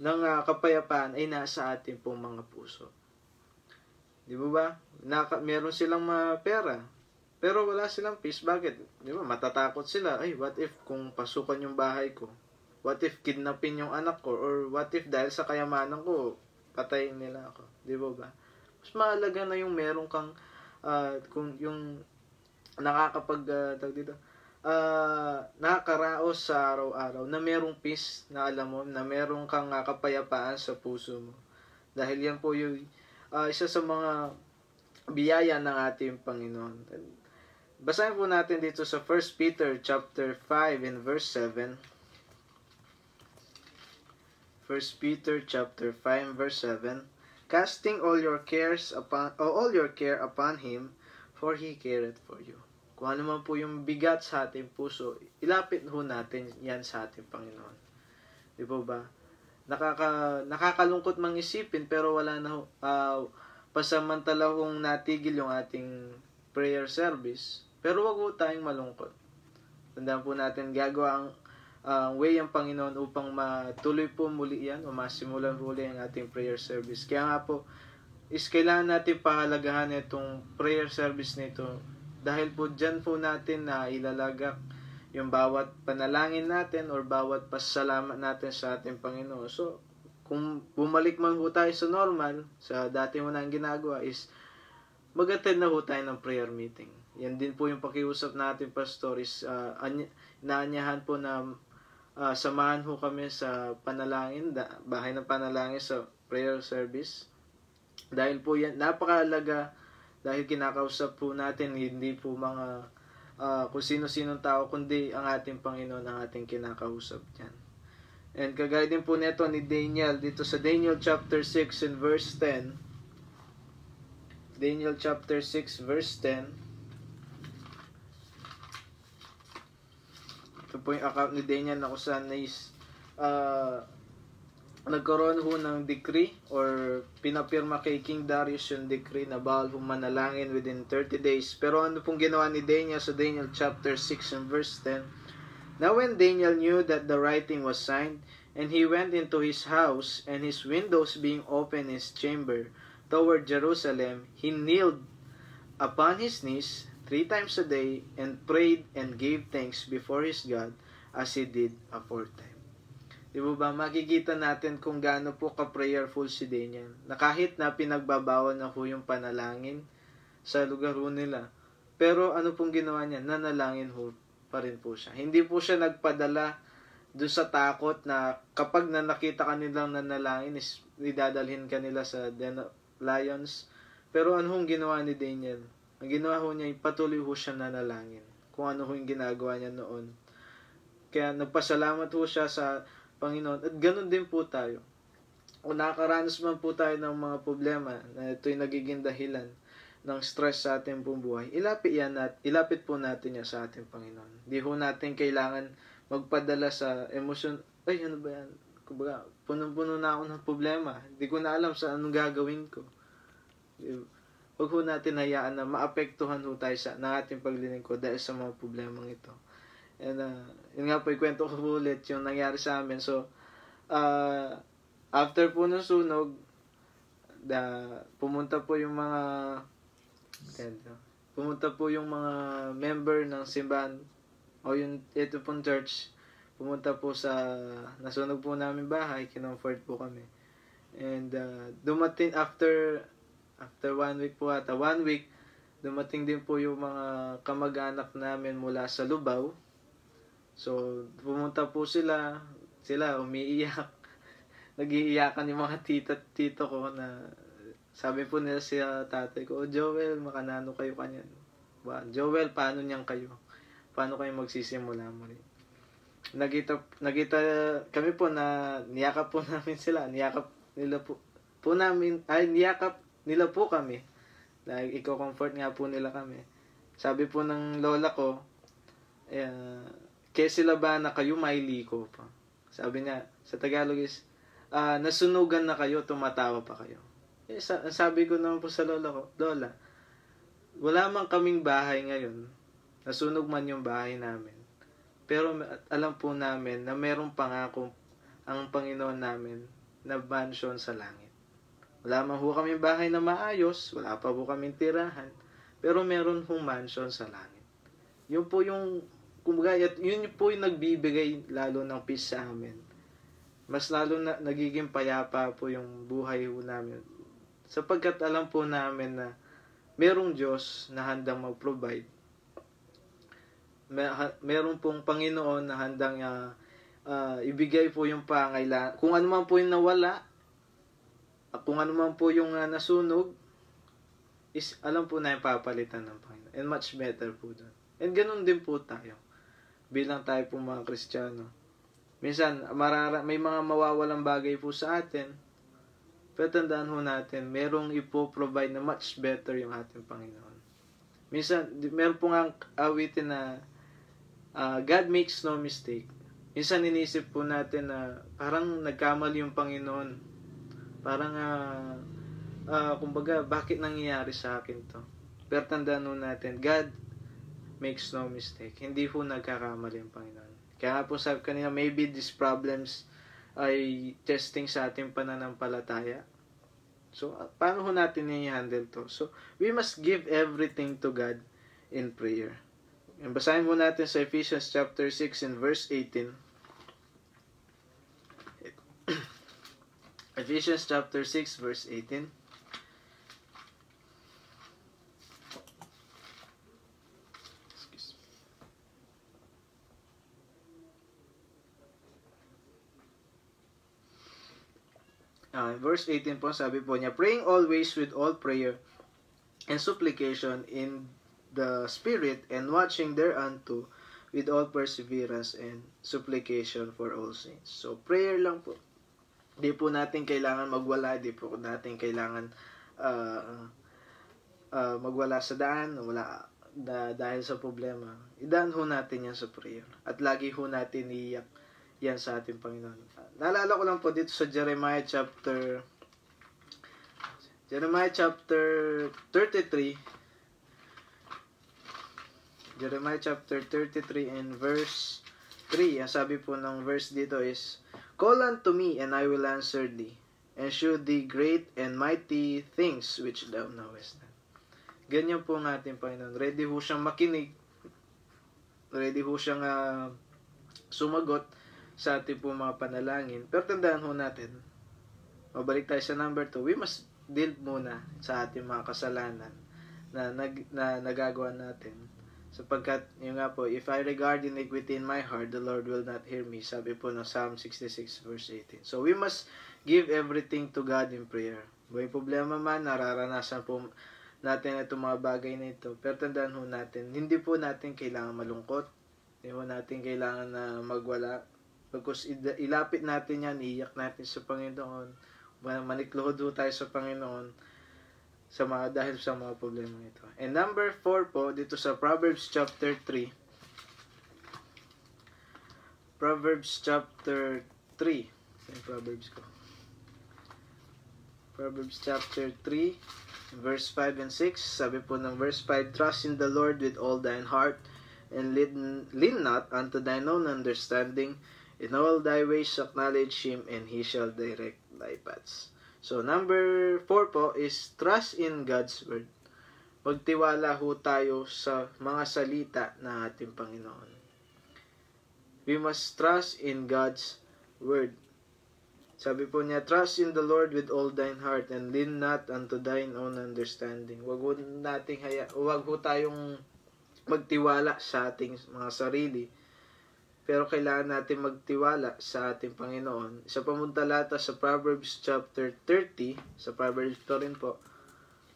ng kapayapaan ay nasa atin pong mga puso. Di ba? Meron silang mga pera, pero wala silang peace. Bakit? Di ba? Matatakot sila. Ay, what if kung pasukan yung bahay ko? What if kidnapin yung anak ko? Or what if dahil sa kayamanan ko, patayin nila ako? Di ba? Mas mahalaga na yung meron kang, kung yung nakakaraos sa araw-araw, na merong peace, na alam mo, na merong kang kapayapaan sa puso mo. Dahil yan po yung isa sa mga biyaya ng ating Panginoon. Basahin po natin dito sa 1 Peter chapter 5 and verse 7. 1 Peter chapter 5 verse 7. Casting all your care upon him, for he careth for you. Kung ano man po yung bigat sa ating puso, ilapit ho natin yan sa ating Panginoon. Di po ba? Nakakalungkot mang isipin, pero wala na pasamantala kung natigil yung ating prayer service. Pero wag ho tayong malungkot. Tandaan po natin, gagawa ang way ang Panginoon upang matuloy po muli yan o masimulan muli ang ating prayer service. Kaya nga po, kailangan natin pahalagahan itong prayer service nito. Dahil po dyan po natin na ilalagak yung bawat panalangin natin or bawat pasalamat natin sa ating Panginoon. So, kung bumalik man po tayo sa normal, sa dati mo na ang ginagawa is, mag-attend na po tayo ng prayer meeting. Yan din po yung pakiusap natin, pastor, is naanyahan po na samahan po kami sa panalangin, bahay ng panalangin sa prayer service. Dahil po yan, napakahalaga, dahil kinakausap po natin, hindi po mga kung sino-sinong tao, kundi ang ating Panginoon ang ating kinakausap dyan. And kagaya din po nito ni Daniel, dito sa Daniel chapter 6 and verse 10. Daniel chapter 6 verse 10. Ito po yung account ni Daniel na kung saan nagkaroon ho ng decree or pinapirma kay King Darius yung decree na bawal pong manalangin within 30 days. Pero ano pong ginawa ni Daniel sa Daniel chapter 6 and verse 10? Now when Daniel knew that the writing was signed, and he went into his house, and his windows being open in his chamber toward Jerusalem, he kneeled upon his knees 3 times a day, and prayed and gave thanks before his God, as he did aforetime. Di ba, makikita natin kung gaano po ka-prayerful si Daniel. Na kahit na pinagbabawal na po yung panalangin sa lugar ho nila. Pero ano pong ginawa niya? Nanalangin ho pa rin po siya. Hindi po siya nagpadala doon sa takot na kapag nakita kanilang nanalangin is idadalhin kanila sa den of lions. Pero ano hong ginawa ni Daniel? Ang ginawa ho niya, patuloy ho siya nanalangin. Kung ano ho yung ginagawa niya noon. Kaya nagpasalamat ho siya sa Panginoon. At ganun din po tayo. Kung nakakaranas man po tayo ng mga problema na ito'y nagiging dahilan ng stress sa ating pong buhay, ilapit po natin yan sa ating Panginoon. Di ho natin kailangan magpadala sa emosyon, ay ano ba yan? Kumbaga, punong-puno na ako ng problema. Hindi ko na alam sa anong gagawin ko. Huwag ho natin hayaan na maapektuhan ho tayo ng ating paglilingkod dahil sa mga problemang ito. And yun nga po, ikwento ko po ulit yung nangyari sa amin. So, after po ng sunog, pumunta po yung mga member ng simbahan o yung ito pong church, pumunta po sa nasunog po namin bahay, kinomfort po kami. And dumating after 1 week po ata, 1 week, dumating din po yung mga kamag-anak namin mula sa Lubao. So, pumunta po sila umiiyak. Nag-iiyakan yung mga tito ko na sabi po nila sa tatay ko, Joel, makanano kayo kanyan. Joel, paano niyan kayo? Paano kayo magsisimula muli? Nagita kami po na niyakap po namin sila. Niyakap nila po kami. Iko-comfort nga po nila kami. Sabi po ng lola ko, kaya sila ba na kayo mailiko pa? Sabi niya, sa Tagalog is, nasunugan na kayo, tumatawa pa kayo. Sabi ko naman po sa lola ko, Lola, wala man kaming bahay ngayon. Nasunog man yung bahay namin. Pero alam po namin na merong pangako ang Panginoon namin na mansion sa langit. Wala man po kaming bahay na maayos, wala pa po kaming tirahan, pero meron pong mansion sa langit. Yun po yung, kumbaga, yun po yung nagbibigay lalo ng peace sa amin. Mas lalo na nagiging payapa po yung buhay po namin. Sapagkat alam po namin na merong Diyos na handang mag-provide. Meron pong Panginoon na handang ibigay po yung pangailangan. Kung ano man po yung nawala, kung ano man po yung nasunog, is alam po na yung papalitan ng Panginoon. And much better po doon. And ganun din po tayo. Bilang tayo po mga Kristiyano. Minsan, may mga mawawalang bagay po sa atin. Pero tandaan ho natin, merong ipo-provide na much better yung ating Panginoon. Minsan, meron po nga awitin na God makes no mistake. Minsan, inisip po natin na parang nagkamali yung Panginoon. Parang, kumbaga, bakit nangyayari sa akin to? Pero tandaan ho natin, God makes no mistake. Hindi po nagkakamali yung Panginoon. Kaya nga po sabi kanina, maybe these problems ay testing sa ating pananampalataya. So, paano ho natin i-handle to? So, we must give everything to God in prayer. And basahin mo natin sa Ephesians chapter 6 and verse 18. Ephesians chapter 6 verse 18. Verse 18 po, sabi po niya, praying always with all prayer and supplication in the Spirit, and watching thereunto with all perseverance and supplication for all saints. So, prayer lang po. Di po natin kailangan magwala, di po natin kailangan magwala sa daan, dahil sa problema. Idaan ho natin yan sa prayer. At lagi ho natin iiyak yan sa ating Panginoon. Naalala ko lang po dito sa Jeremiah chapter 33. Jeremiah chapter 33 and verse 3. Ang sabi po ng verse dito is, call unto me, and I will answer thee, and shew thee great and mighty things which thou knowest not. Ganyan po ang ating Panginoon. Ready ho siyang makinig. Ready ho siyang sumagot sa ating po mga panalangin. Pero tandaan ho natin, mabalik tayo sa number 2, we must deal muna sa ating mga kasalanan na nagagawa natin. Sapagkat, yun nga po, if I regard iniquity in my heart, the Lord will not hear me. Sabi po ng Psalm 66 verse 18. So, we must give everything to God in prayer. May problema man, nararanasan po natin itong mga bagay na ito. Pero tandaan ho natin, hindi po natin kailangan malungkot. Hindi po natin kailangan na magwala. Because ilapit natin yan, iiyak natin sa Panginoon. Manikluhod ho tayo sa Panginoon dahil sa mga problema ito. And number 4 po, dito sa Proverbs chapter 3. Proverbs chapter 3. Yung Proverbs ko. Proverbs chapter 3, verse 5 and 6. Sabi po ng verse 5, trust in the Lord with all thine heart, and lean not unto thine own understanding. In all thy ways acknowledge Him, and He shall direct thy paths. So, number 4 po is trust in God's Word. Magtiwala ho tayo sa mga salita ng ating Panginoon. We must trust in God's Word. Sabi po niya, trust in the Lord with all thine heart and lean not unto thine own understanding. Huwag ho tayong magtiwala sa ating mga sarili. Pero kailangan natin magtiwala sa ating Panginoon. Isa pa mong talata sa Proverbs chapter 30, sa Proverbs to rin po,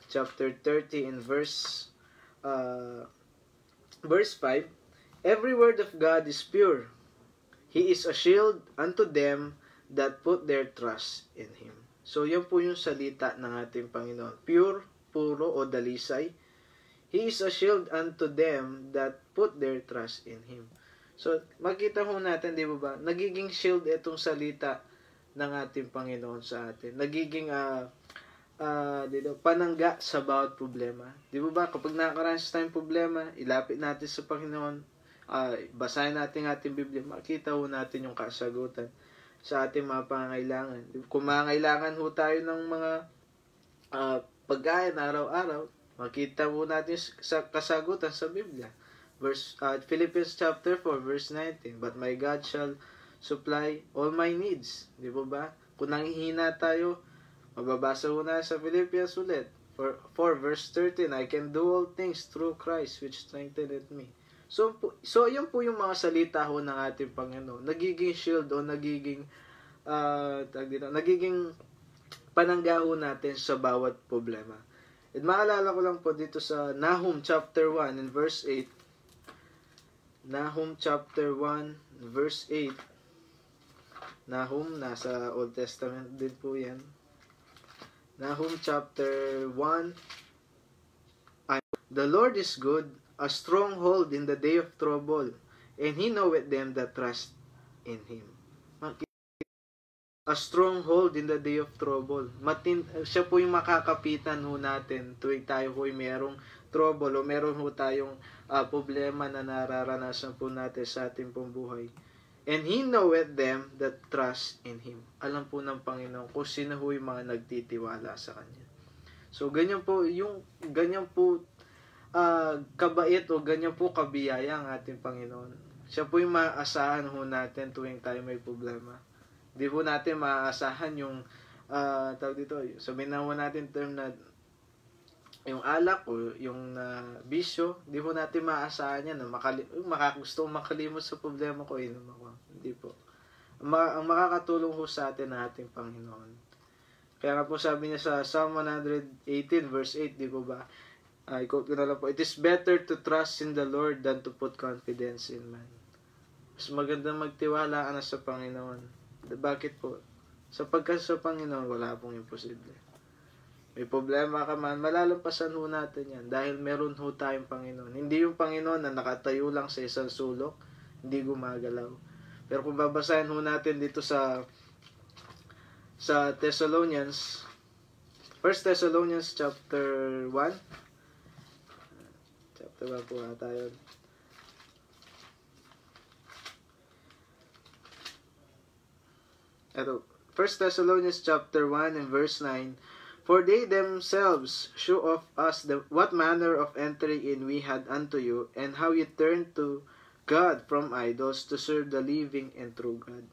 chapter 30 in verse 5, every word of God is pure. He is a shield unto them that put their trust in Him. So, yan po yung salita ng ating Panginoon. Pure, puro, o dalisay. He is a shield unto them that put their trust in Him. So, makita ho natin, di ba? Nagiging shield itong salita ng ating Panginoon sa atin. Nagiging panangga sa bawat problema. Di ba? Kapag nakakaranas tayong problema, ilapit natin sa Panginoon, basahin natin ating Biblia, makita ho natin yung kasagutan sa ating mga pangangailangan. Kung mangailangan ho tayo ng mga pagkain araw-araw, makita ho natin sa kasagutan sa Biblia. Philippians chapter 4 verse 19, but my God shall supply all my needs. Di ba? Kung nanghihina tayo, mababasa ho na sa Philippians ulit. 4 verse 13, I can do all things through Christ which strengtheneth me. So yan po yung mga salita ho ng ating Panginoon. Nagiging shield o nagiging panangga ho natin sa bawat problema. At maalala ko lang po dito sa Nahum chapter 1 and verse 8. Nahum chapter 1 verse 8. Nahum, nasa Old Testament din po yan. Nahum chapter 1. The Lord is good, a stronghold in the day of trouble, and He knoweth them that trust in Him. A stronghold in the day of trouble. Siya po yung makakapitan ho natin tuwing tayo ho merong trouble o meron ho tayong problema na nararanasan po natin sa ating pong buhay. And He knoweth them that trust in Him. Alam po ng Panginoon kung sino ho yung mga nagtitiwala sa Kanya. So, ganyan po kabait o ganyan po kabiyaya ang ating Panginoon. Siya po yung maaasahan ho natin tuwing tayo may problema. Di po natin maaasahan yung sabihin na ho natin term na yung alak o yung bisyo, di po natin maaasahan yan na gusto makalimot sa problema ko, inom ako. Hindi po. Ang makakatulong ho sa atin ang ating Panginoon. Kaya nga po sabi niya sa Psalm 118 verse 8, di po ba? I-quote ko na lang po, it is better to trust in the Lord than to put confidence in man. Mas maganda magtiwala ka na sa Panginoon. Bakit po? Sapagkat sa Panginoon, wala pong imposible. May problema ka man, malalampasan ho natin yan dahil meron ho tayong Panginoon. Hindi yung Panginoon na nakatayo lang sa isang sulok, hindi gumagalaw. Pero kung babasahin ho natin dito sa Thessalonians, 1 Thessalonians chapter 1, Chapter 1 po nga tayo. Ito, 1 Thessalonians chapter 1 and verse 9. For they themselves show of us what manner of entry in we had unto you, and how you turned to God from idols to serve the living and true God.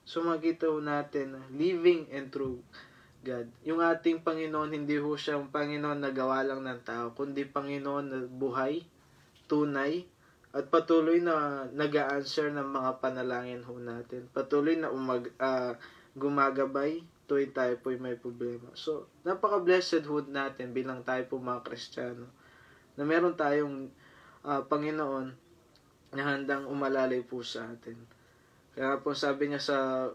So makita ho natin, living and true God. Yung ating Panginoon, hindi ho siyang Panginoon na gawa lang ng tao, kundi Panginoon na buhay, tunay, at patuloy na nag-a-answer ng mga panalangin ho natin. Patuloy na gumagabay tuwing tayo po may problema. So, napaka-blessed ho natin bilang tayo po mga Kristiyano na meron tayong Panginoon na handang umalalay po sa atin. Kaya po sabi niya sa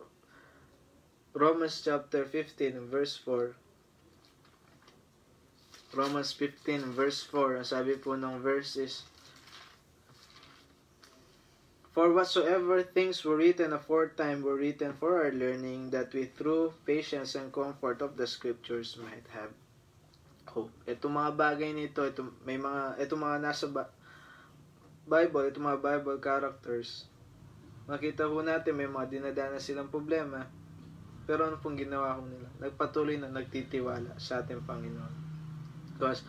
Romans chapter 15 verse 4. Romans 15 verse 4. Ang sabi po ng verse is, for whatsoever things were written aforetime were written for our learning, that we through patience and comfort of the scriptures might have hope. Itong mga bagay nito, itong mga nasa Bible, itong mga Bible characters, makita po natin may mga dinadanas silang problema. Pero ano pong ginawa ko nila? Nagpatuloy na nagtitiwala sa ating Panginoon. Because,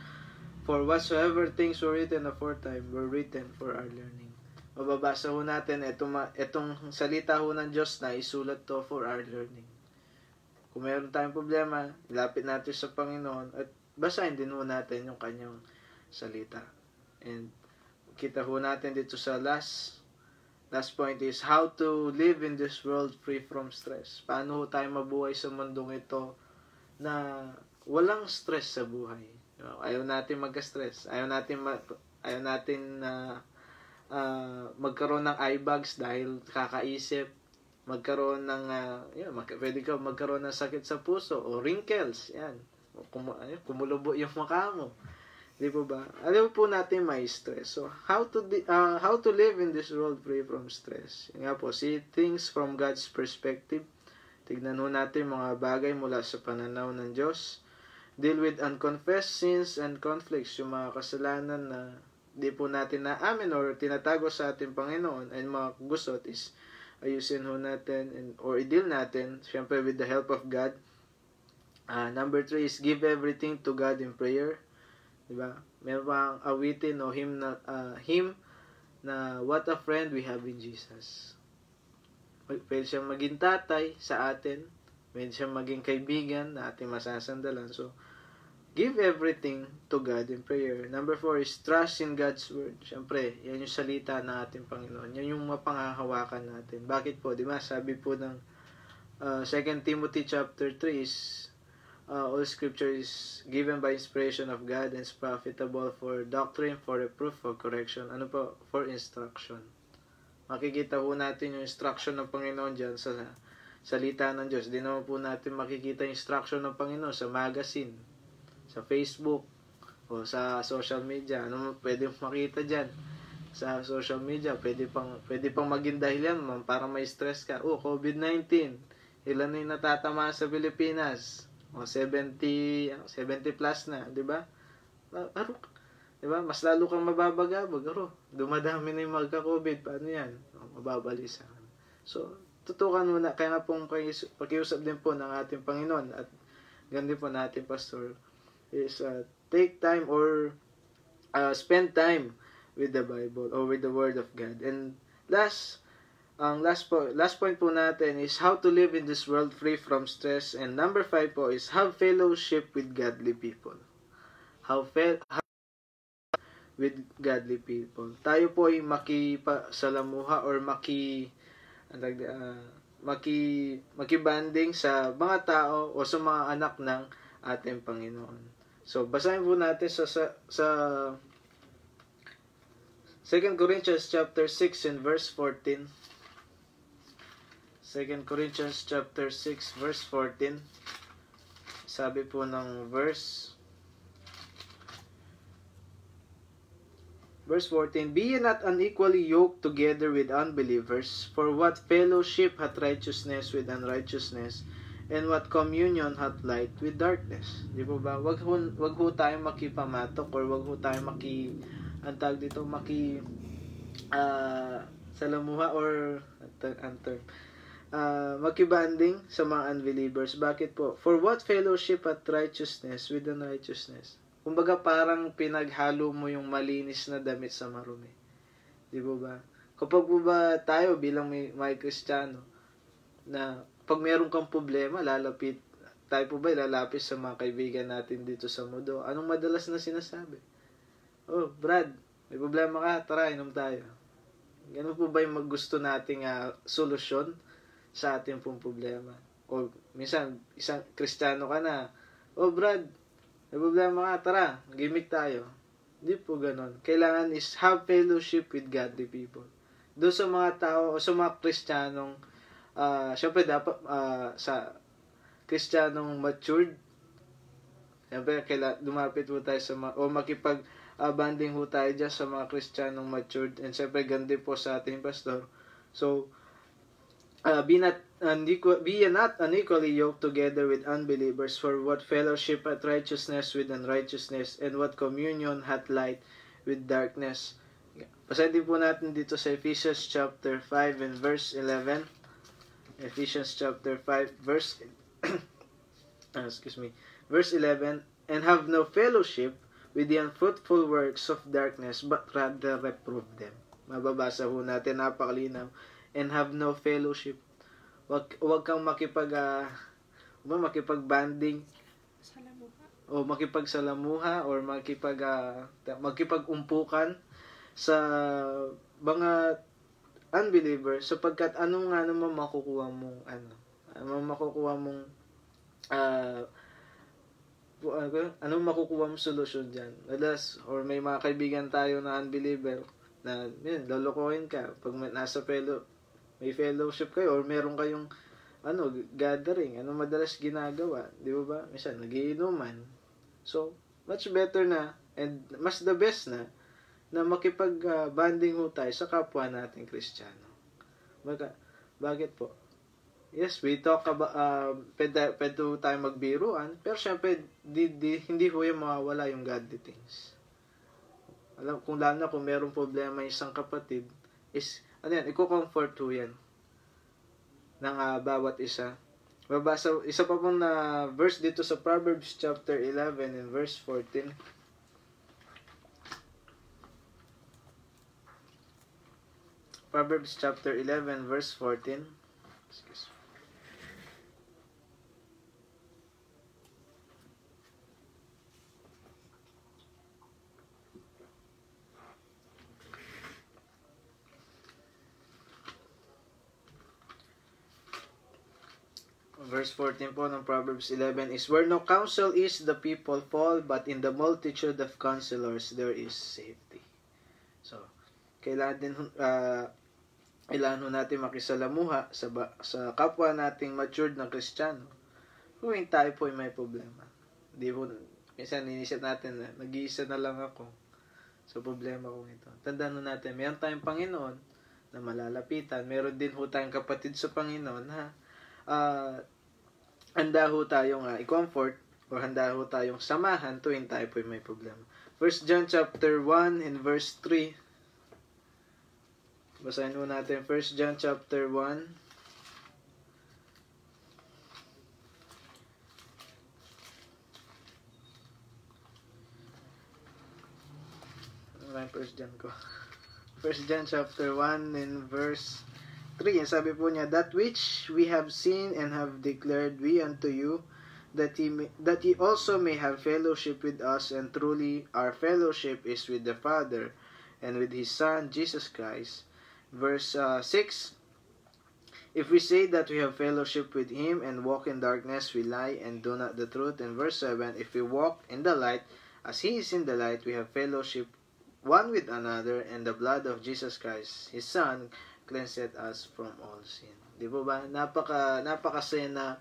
for whatsoever things were written aforetime were written for our learning. Mababasa ho natin, itong salita ho ng Diyos na isulat to for our learning. Kung meron tayong problema, ilapit natin sa Panginoon at basahin din ho natin yung kanyang salita. And kita ho natin dito sa last point is how to live in this world free from stress. Paano ho tayo mabuhay sa mundong ito na walang stress sa buhay. Ayaw natin magka-stress. Ayaw natin magkaroon ng eye bags dahil kakaisip. Magkaroon ng pwede ka magkaroon ng sakit sa puso o wrinkles. Yan. Kumulubo yung mukha mo. Di po ba? Alam po natin may stress. So, how to live in this world free from stress? Yung nga po, see things from God's perspective. Tignan ho natin mga bagay mula sa pananaw ng Diyos. Deal with unconfessed sins and conflicts, yung mga kasalanan na di po natin naamin or tinatago sa ating Panginoon and mga gusot is ayusin ho natin or i-deal natin, syempre with the help of God. Number 3 is give everything to God in prayer. Diba? Meron pang awitin o hymn na what a friend we have in Jesus. Pwede siyang maging tatay sa atin. Pwede siyang maging kaibigan na ating masasandalan. So, give everything to God in prayer. Number 4 is trust in God's word. Siyempre, yan yung salita ng ating Panginoon. Yan yung mapanghahawakan natin. Bakit po? Diba? Sabi po ng 2 Timothy chapter 3 is all scripture is given by inspiration of God and is profitable for doctrine, for reproof, for correction. Ano po? For instruction. Makikita po natin yung instruction ng Panginoon dyan sa salita ng Diyos. Di naman po natin makikita yung instruction ng Panginoon sa magazine, sa Facebook, o sa social media. Ano pwede makita dyan? Sa social media, pwede pang maging dahilan para may stress ka. COVID-19. Ilan na yung natatama sa Pilipinas? 70 plus na, di ba? Di ba? Mas lalo kang mababagabag. Dumadami na yung magka-COVID. Paano yan? Mababalisa. So, tutukan muna. Kaya nga pong pakiusap din po ng ating Panginoon at ganun po na ating pastor is take time or spend time with the Bible or with the Word of God. And last point po natin is how to live in this world free from stress. And number 5 po is have fellowship with godly people. With godly people. Tayo po ay makipasalamuha or makibanding sa mga tao o sa mga anak ng ating Panginoon. So, basahin po natin sa 2 Corinthians chapter 6 and verse 14. 2 Corinthians chapter 6 verse 14. Sabi po ng verse 14, be ye not unequally yoked together with unbelievers, for what fellowship hath righteousness with unrighteousness, and what communion hath light with darkness? Di po ba? Wag ho tayo makipamatok or wag ho tayo salamuha or makibanding sa mga unbelievers. Bakit po? For what fellowship hath righteousness with unrighteousness? Kumbaga parang pinaghalo mo yung malinis na damit sa marumi. Di ba ba? Kapag po ba tayo bilang may Kristiyano na pag meron kang problema, tayo po ba ilalapit sa mga kaibigan natin dito sa mundo? Anong madalas na sinasabi? Oh, Brad, may problema ka, tara, inom tayo. Ganun po ba yung gusto nating solusyon sa ating pong problema? O minsan, isang Kristiyano ka na, oh Brad, may problema ka, tara, gimmick tayo. Hindi po ganun. Kailangan is have fellowship with godly people. Doon sa mga tao o sa mga Kristiyanong, syempre dapat sa Kristiyanong matured, syempre lumapit po tayo sa o makipag-banding po tayo dyan sa mga Kristiyanong matured, and syempre ganda po sa ating pastor. So, be ye not unequally yoked together with unbelievers, for what fellowship hath righteousness with unrighteousness, and what communion hath light with darkness? Basahin din po natin dito sa Ephesians chapter 5 and verse 11. Ephesians chapter 5 verse verse 11, and have no fellowship with the unfruitful works of darkness, but rather reprove them. Mababasa po natin, napakalinaw. And have no fellowship. Wag kang makipag-banding Salamuha. o makipagsalamuha or makipag-umpukan sa mga unbeliever sapagkat ano naman makukuha mong solusyon diyan. Alas or may mga kaibigan tayo na unbeliever na lolokohin ka pag may fellowship kayo or meron kayong gathering, madalas ginagawa, di ba? Minsan nagiinuman. So, much better na and mas the best na makipag-banding ho tayo sa kapwa nating Kristiyano. Bakit po? Yes, we talk about pwede tayo magbiruan, pero syempre hindi ho yung mawawala yung godly things. Lalo na kung merong problema isang kapatid, is iko-comfort ho yan ng bawat isa. Babasa isa pa pong na verse dito sa Proverbs chapter 11 and verse 14. Proverbs chapter 11 verse 14. Excuse me. Verse 14 po ng Proverbs 11 is, where no counsel is, the people fall, but in the multitude of counselors there is safety. So, kailangan natin makisalamuha sa kapwa nating matured na Kristiyano. Kung tayo po ay may problema. Di po, minsan inisip natin na nag-iisa na lang ako sa problema kong ito. Tandaan natin, mayroon tayong Panginoon na malalapitan. Meron din po tayong kapatid sa Panginoon na handa ho tayong i-comfort o handa ho tayong samahan tuwing tayo po may problema. 1 John chapter 1 and verse 3. Basahin mo natin 1 John chapter 1. First John ko. 1 John chapter 1 and verse 3, and sabi po niya, that which we have seen and have declared we unto you, that ye also may have fellowship with us, and truly our fellowship is with the Father and with His Son, Jesus Christ. Verse 6, if we say that we have fellowship with Him and walk in darkness, we lie and do not the truth. And verse 7, if we walk in the light, as He is in the light, we have fellowship one with another, and the blood of Jesus Christ, His Son, cleanseth us from all sin. Di ba? Napakasaya na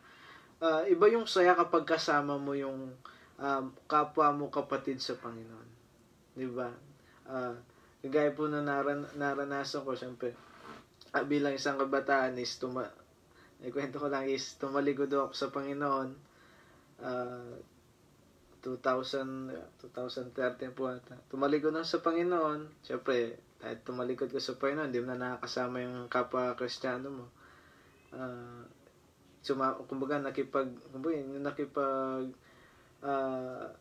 iba yung saya kapag kasama mo yung kapwa mo kapatid sa Panginoon. Di ba? Gaya po na naranasan ko, siyempre, bilang isang kabataan is kwento ko lang is tumalikod ako sa Panginoon 2013 po ata. Tumalikod na sa Panginoon, siyempre, kahit tumalikod ko sa Panginoon, hindi mo na nakakasama yung kapwa Kristiyano mo. Kumbaga,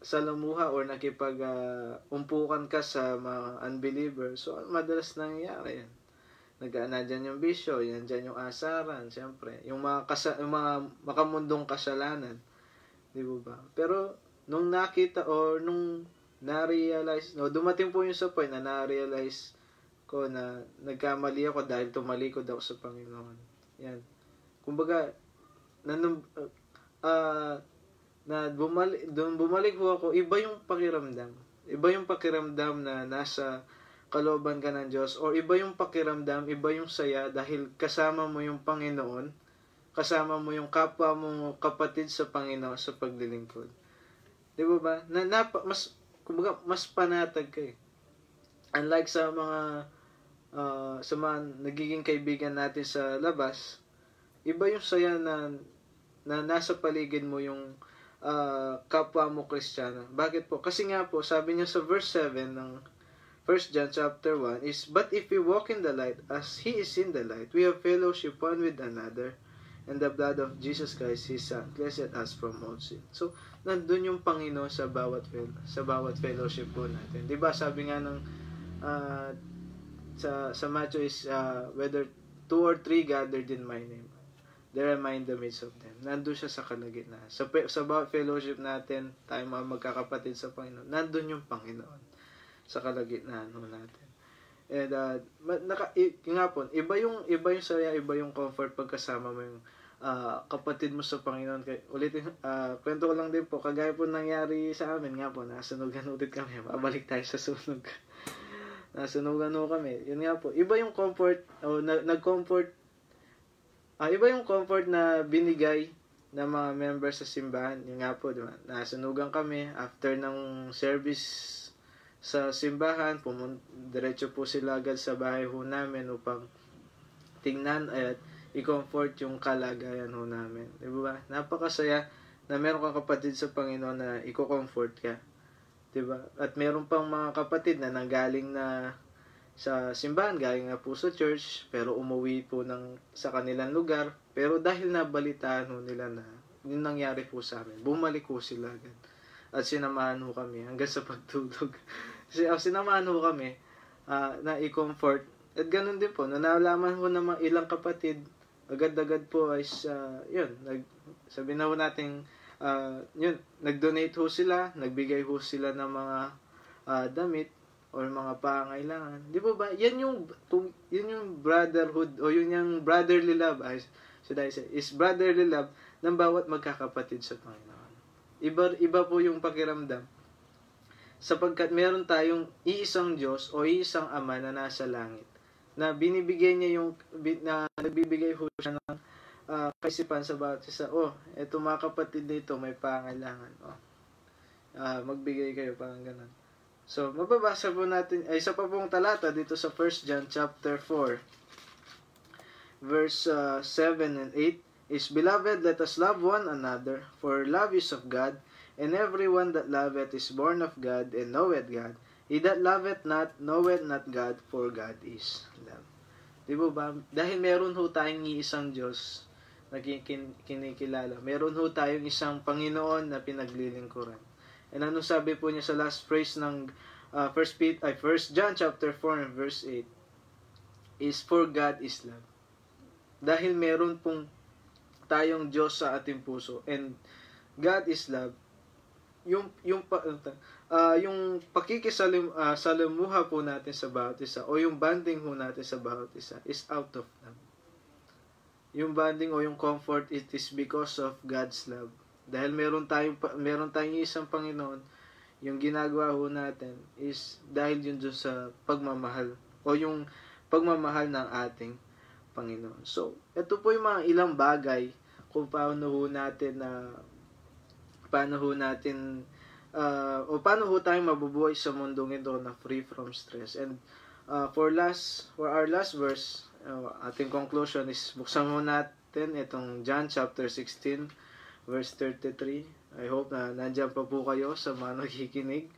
salamuha or umpukan ka sa mga unbeliever. So, madalas nangyayari yan. Nandyan yung bisyo, nandyan yung asaran, siyempre. Yung mga makamundong kasalanan. Di ba? Pero, nung nakita or nung na-realize, dumating po yung sa point na na-realize ko na nagkamali ako dahil tumalikod ako sa Panginoon. Yan. Kumbaga, bumalik ho ako, iba yung pakiramdam. Iba yung pakiramdam na nasa kalooban ka ng Diyos, or iba yung pakiramdam, iba yung saya dahil kasama mo yung Panginoon, kasama mo yung kapwa mo kapatid sa Panginoon sa paglilingkod. Di ba? Mas panatag ka eh. Unlike sa mga nagiging kaibigan natin sa labas, iba yung saya na nasa paligid mo yung kapwa mo Kristiyano. Bakit po? Kasi nga po, sabi niya sa verse 7 ng 1 John chapter 1 is, but if we walk in the light as He is in the light, we have fellowship one with another, and the blood of Jesus Christ, His Son, cleanseth us from all sin. So, nandun yung Panginoon sa bawat fellowship po natin. Diba, sabi nga ng sa Matthew is whether 2 or 3 gathered in my name, there am I in the midst of them. Nandun siya sa kalagitnaan. Sa bawat fellowship natin, tayo mga magkakapatid sa Panginoon, nandun yung Panginoon sa kalagitnaan natin. And nga po, iba yung saya, iba yung comfort pagkasama mo yung kapatid mo sa Panginoon. Ulitin, kwento ko lang din po, kagaya po nangyari sa amin nga po, nasunugan ulit kami. Babalik tayo sa sunog. Nasunugan kami. Yun nga po, iba yung comfort, nag-comfort, iba yung comfort na binigay ng mga members sa simbahan. Yun nga po, diba? Nasunugan kami after ng service sa simbahan, diretso po sila agad sa bahay ho namin upang tingnan at i-comfort yung kalagayan ho namin. Diba? Napakasaya na meron kang kapatid sa Panginoon na i-comfort ka. Diba? At meron pang mga kapatid na nanggaling na sa simbahan, galing na po sa church, pero umuwi po sa kanilang lugar. Pero dahil nabalitaan ho nila na yung nangyari po sa amin, bumalik po sila agad. At sinamahan ho kami hanggang sa pagtulog. Sinamahan ho kami na i-comfort. At ganun din po, nalaman ho ng mga ilang kapatid, agad-agad po ay sabi na ho natin, nag-donate ho sila, nagbigay ho sila ng mga damit or mga pangailangan. Di ba? Yan yung brotherhood o yun yung brotherly love, is brotherly love ng bawat magkakapatid sa Panginoon. Iba po yung pakiramdam. Sapagkat meron tayong iisang Diyos o iisang Ama na nasa langit, na binibigay niya na nagbibigay ho siya ng kaisipan sa bawat isa. Eto mga kapatid dito, may pangailangan. Magbigay kayo, parang ganun. So, mababasa po natin, isa pa pong talata dito sa 1 John chapter 4, verse 7 and 8, is, Beloved, let us love one another, for love is of God, and everyone that loveth is born of God, and knoweth God. He that loveth not, knoweth not God, for God is love. Di ba? Dahil meron ho tayong isang Diyos na kinikilala. Meron ho tayong isang Panginoon na pinaglilingkuran. And ano sabi po niya sa last phrase ng 1 John chapter 4 and verse 8, is, for God is love. Dahil meron pong tayong Diyos sa ating puso, and God is love, yung pakikisalamuha po natin sa bawat isa o yung bonding ho natin sa bawat isa is out of love. Yung bonding o yung comfort, it is because of God's love. Dahil meron tayong isang Panginoon, yung ginagawa ho natin is dahil yun doon sa pagmamahal o yung pagmamahal ng ating Panginoon. So, ito po yung mga ilang bagay kung paano ho tayong mabubuhay sa mundong ito na free from stress. And for our last verse, ating conclusion is, buksan mo natin itong John chapter 16 verse 33. I hope na nandiyan pa po kayo sa mga nakikinig.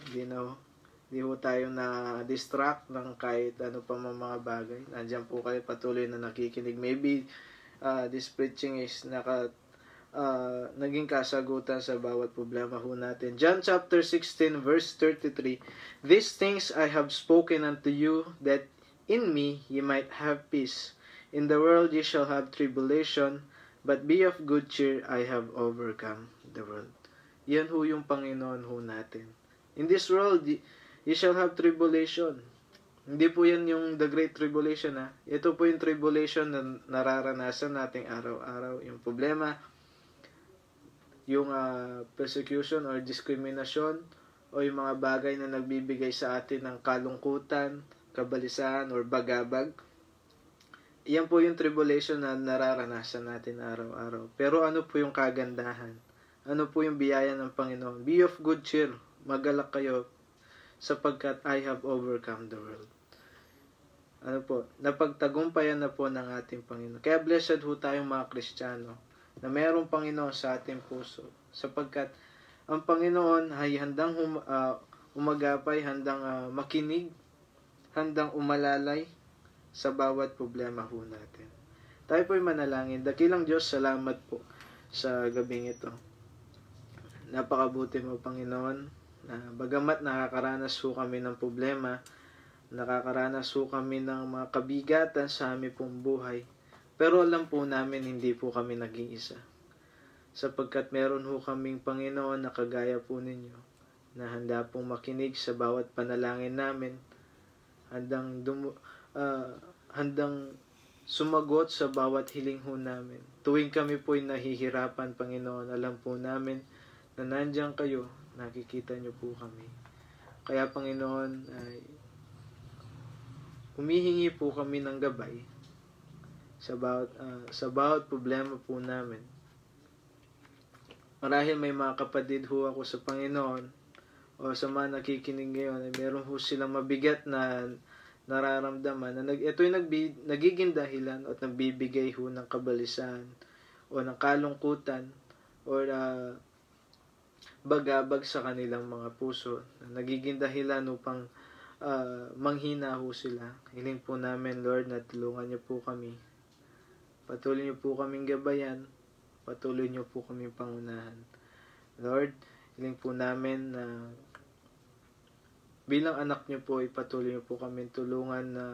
Hindi ho tayo na distract ng kahit ano pa mga bagay. Nandiyan po kayo patuloy na nakikinig. Maybe this preaching is naging kasagutan sa bawat problema ho natin. John chapter 16 verse 33, These things I have spoken unto you, that in me ye might have peace. In the world ye shall have tribulation, but be of good cheer, I have overcome the world. Yan ho yung Panginoon ho natin. In this world ye shall have tribulation. Hindi po yan yung the great tribulation Ito po yung tribulation na nararanasan nating araw-araw. Yung problema, yung persecution or discrimination o yung mga bagay na nagbibigay sa atin ng kalungkutan, kabalisahan or bagabag. Yan po yung tribulation na nararanasan natin araw-araw. Pero ano po yung kagandahan? Ano po yung biyaya ng Panginoon? Be of good cheer. Magalak kayo sapagkat I have overcome the world. Napagtagumpayan na po ng ating Panginoon. Kaya blessed ho tayong mga Kristiyano na mayroong Panginoon sa ating puso. Sapagkat ang Panginoon ay handang umagapay, handang makinig, handang umalalay sa bawat problema ho natin. Tayo po'y manalangin. Dakilang Diyos, salamat po sa gabing ito. Napakabuti mo, Panginoon, na bagamat nakakaranas ho kami ng problema, nakakaranas ho kami ng mga kabigatan sa aming pong buhay, Pero alam po namin hindi po kami nag-iisa. Sapagkat meron ho kaming Panginoon na kagaya po ninyo, na handa pong makinig sa bawat panalangin namin, handang sumagot sa bawat hiling ho namin. Tuwing kami po'y nahihirapan, Panginoon, alam po namin na nandiyan kayo, nakikita niyo po kami. Kaya, Panginoon, ay humihingi po kami ng gabay sa bawat problema po namin. Marahil may mga kapatid ho ako sa Panginoon o sa mga nakikinig ngayon ay meron ho silang mabigat na nararamdaman na ito'y nagiging dahilan at nagbibigay ho ng kabalisan o ng kalungkutan o bagabag sa kanilang mga puso na nagiging dahilan upang manghina ho sila. Hiling po namin, Lord, na tulungan niyo po kami. Patuloy niyo po kaming gabayan. Patuloy niyo po kaming pangunahan. Lord, hiling po namin na bilang anak niyo po, ipatuloy niyo po kaming tulungan na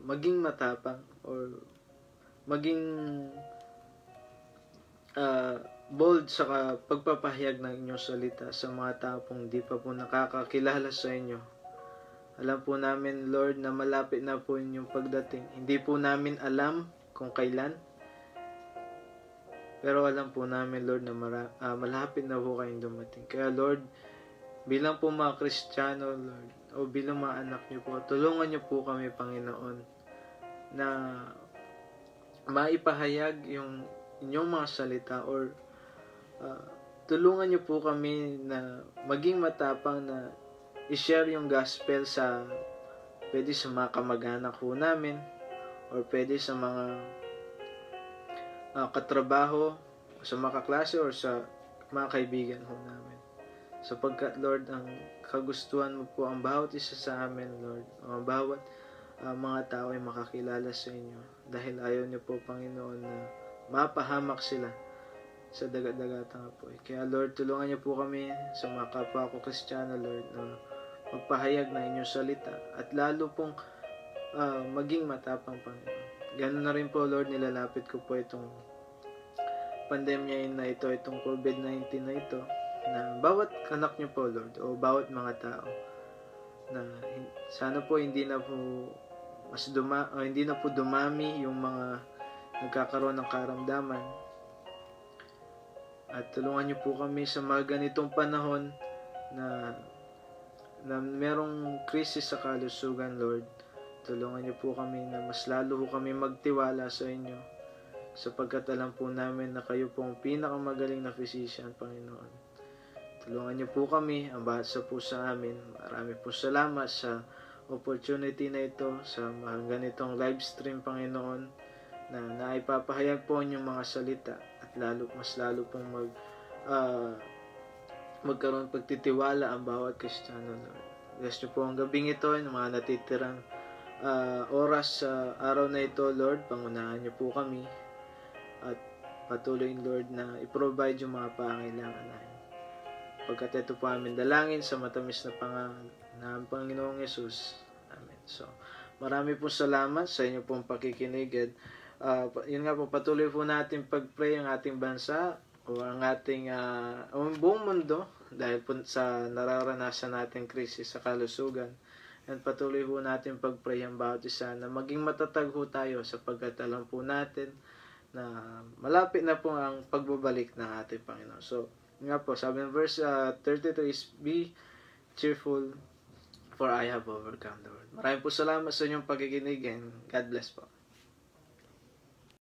maging matapang or maging bold sa pagpapahayag ng inyong salita sa mga tao pong di pa po nakakakilala sa inyo. Alam po namin, Lord, na malapit na po inyong pagdating. Hindi po namin alam kung kailan, pero alam po namin, Lord, na malapit na po kayong dumating. Kaya, Lord, bilang po mga Kristiyano, Lord, o bilang mga anak niyo po, tulungan niyo po kami, Panginoon, na maipahayag yung inyong mga salita or tulungan niyo po kami na maging matapang na i-share yung gospel pwede sa mga kamag-anak ho namin or pwede sa mga katrabaho, sa mga kaklase or sa mga kaibigan ho namin. Sapagkat, Lord, ang kagustuhan mo po ang bawat isa sa amin, Lord, ang bawat mga tao ay makakilala sa inyo dahil ayaw niyo po, Panginoon, na mapahamak sila sa dagat-dagatang apoy. Kaya, Lord, tulungan niyo po kami sa mga kapwa ko Kristiyano, Lord, na magpahayag na inyong salita at lalo pong maging matapang, Panginoon. Ganun na rin po, Lord, nilalapit ko po itong pandemya na ito, itong COVID-19 na ito, na bawat anak niyo po, Lord, o bawat mga tao, na sana po hindi na po dumami yung mga nagkakaroon ng karamdaman. At tulungan niyo po kami sa mga ganitong panahon na merong krisis sa kalusugan, Lord. Tulungan niyo po kami na mas lalo po kami magtiwala sa inyo sapagkat alam po namin na kayo po ang pinakamagaling na physician, Panginoon. Tulungan niyo po kami, ang basa po sa amin. Marami po salamat sa opportunity na ito, sa mga ganitong live stream, Panginoon, na naipapahayag po inyong mga salita at mas lalo pong magkaroon pagtitiwala ang bawat Kristiyano, Lord. Bless niyo po ang gabing ito, yung mga natitirang oras sa araw na ito, Lord. Pangunahan niyo po kami at patuloy, Lord, na i-provide yung mga pangailangan namin. Pagkat ito po amin dalangin sa matamis na pangalan ng Panginoong Yesus. Amen. So, marami po salamat sa inyo pong pakikinig at yun nga po, patuloy po natin pag-pray ang ating bansa o ang ating buong mundo dahil po sa nararanasan natin krisis sa kalusugan. And patuloy po natin pag-pray ang bawat isa na maging matatag ho tayo sapagkat alam po natin na malapit na po ang pagbabalik ng ating Panginoon. So, nga po, sabi ng verse 33 is, be cheerful for I have overcome the world. Maraming po salamat sa inyong pakikinig and God bless po.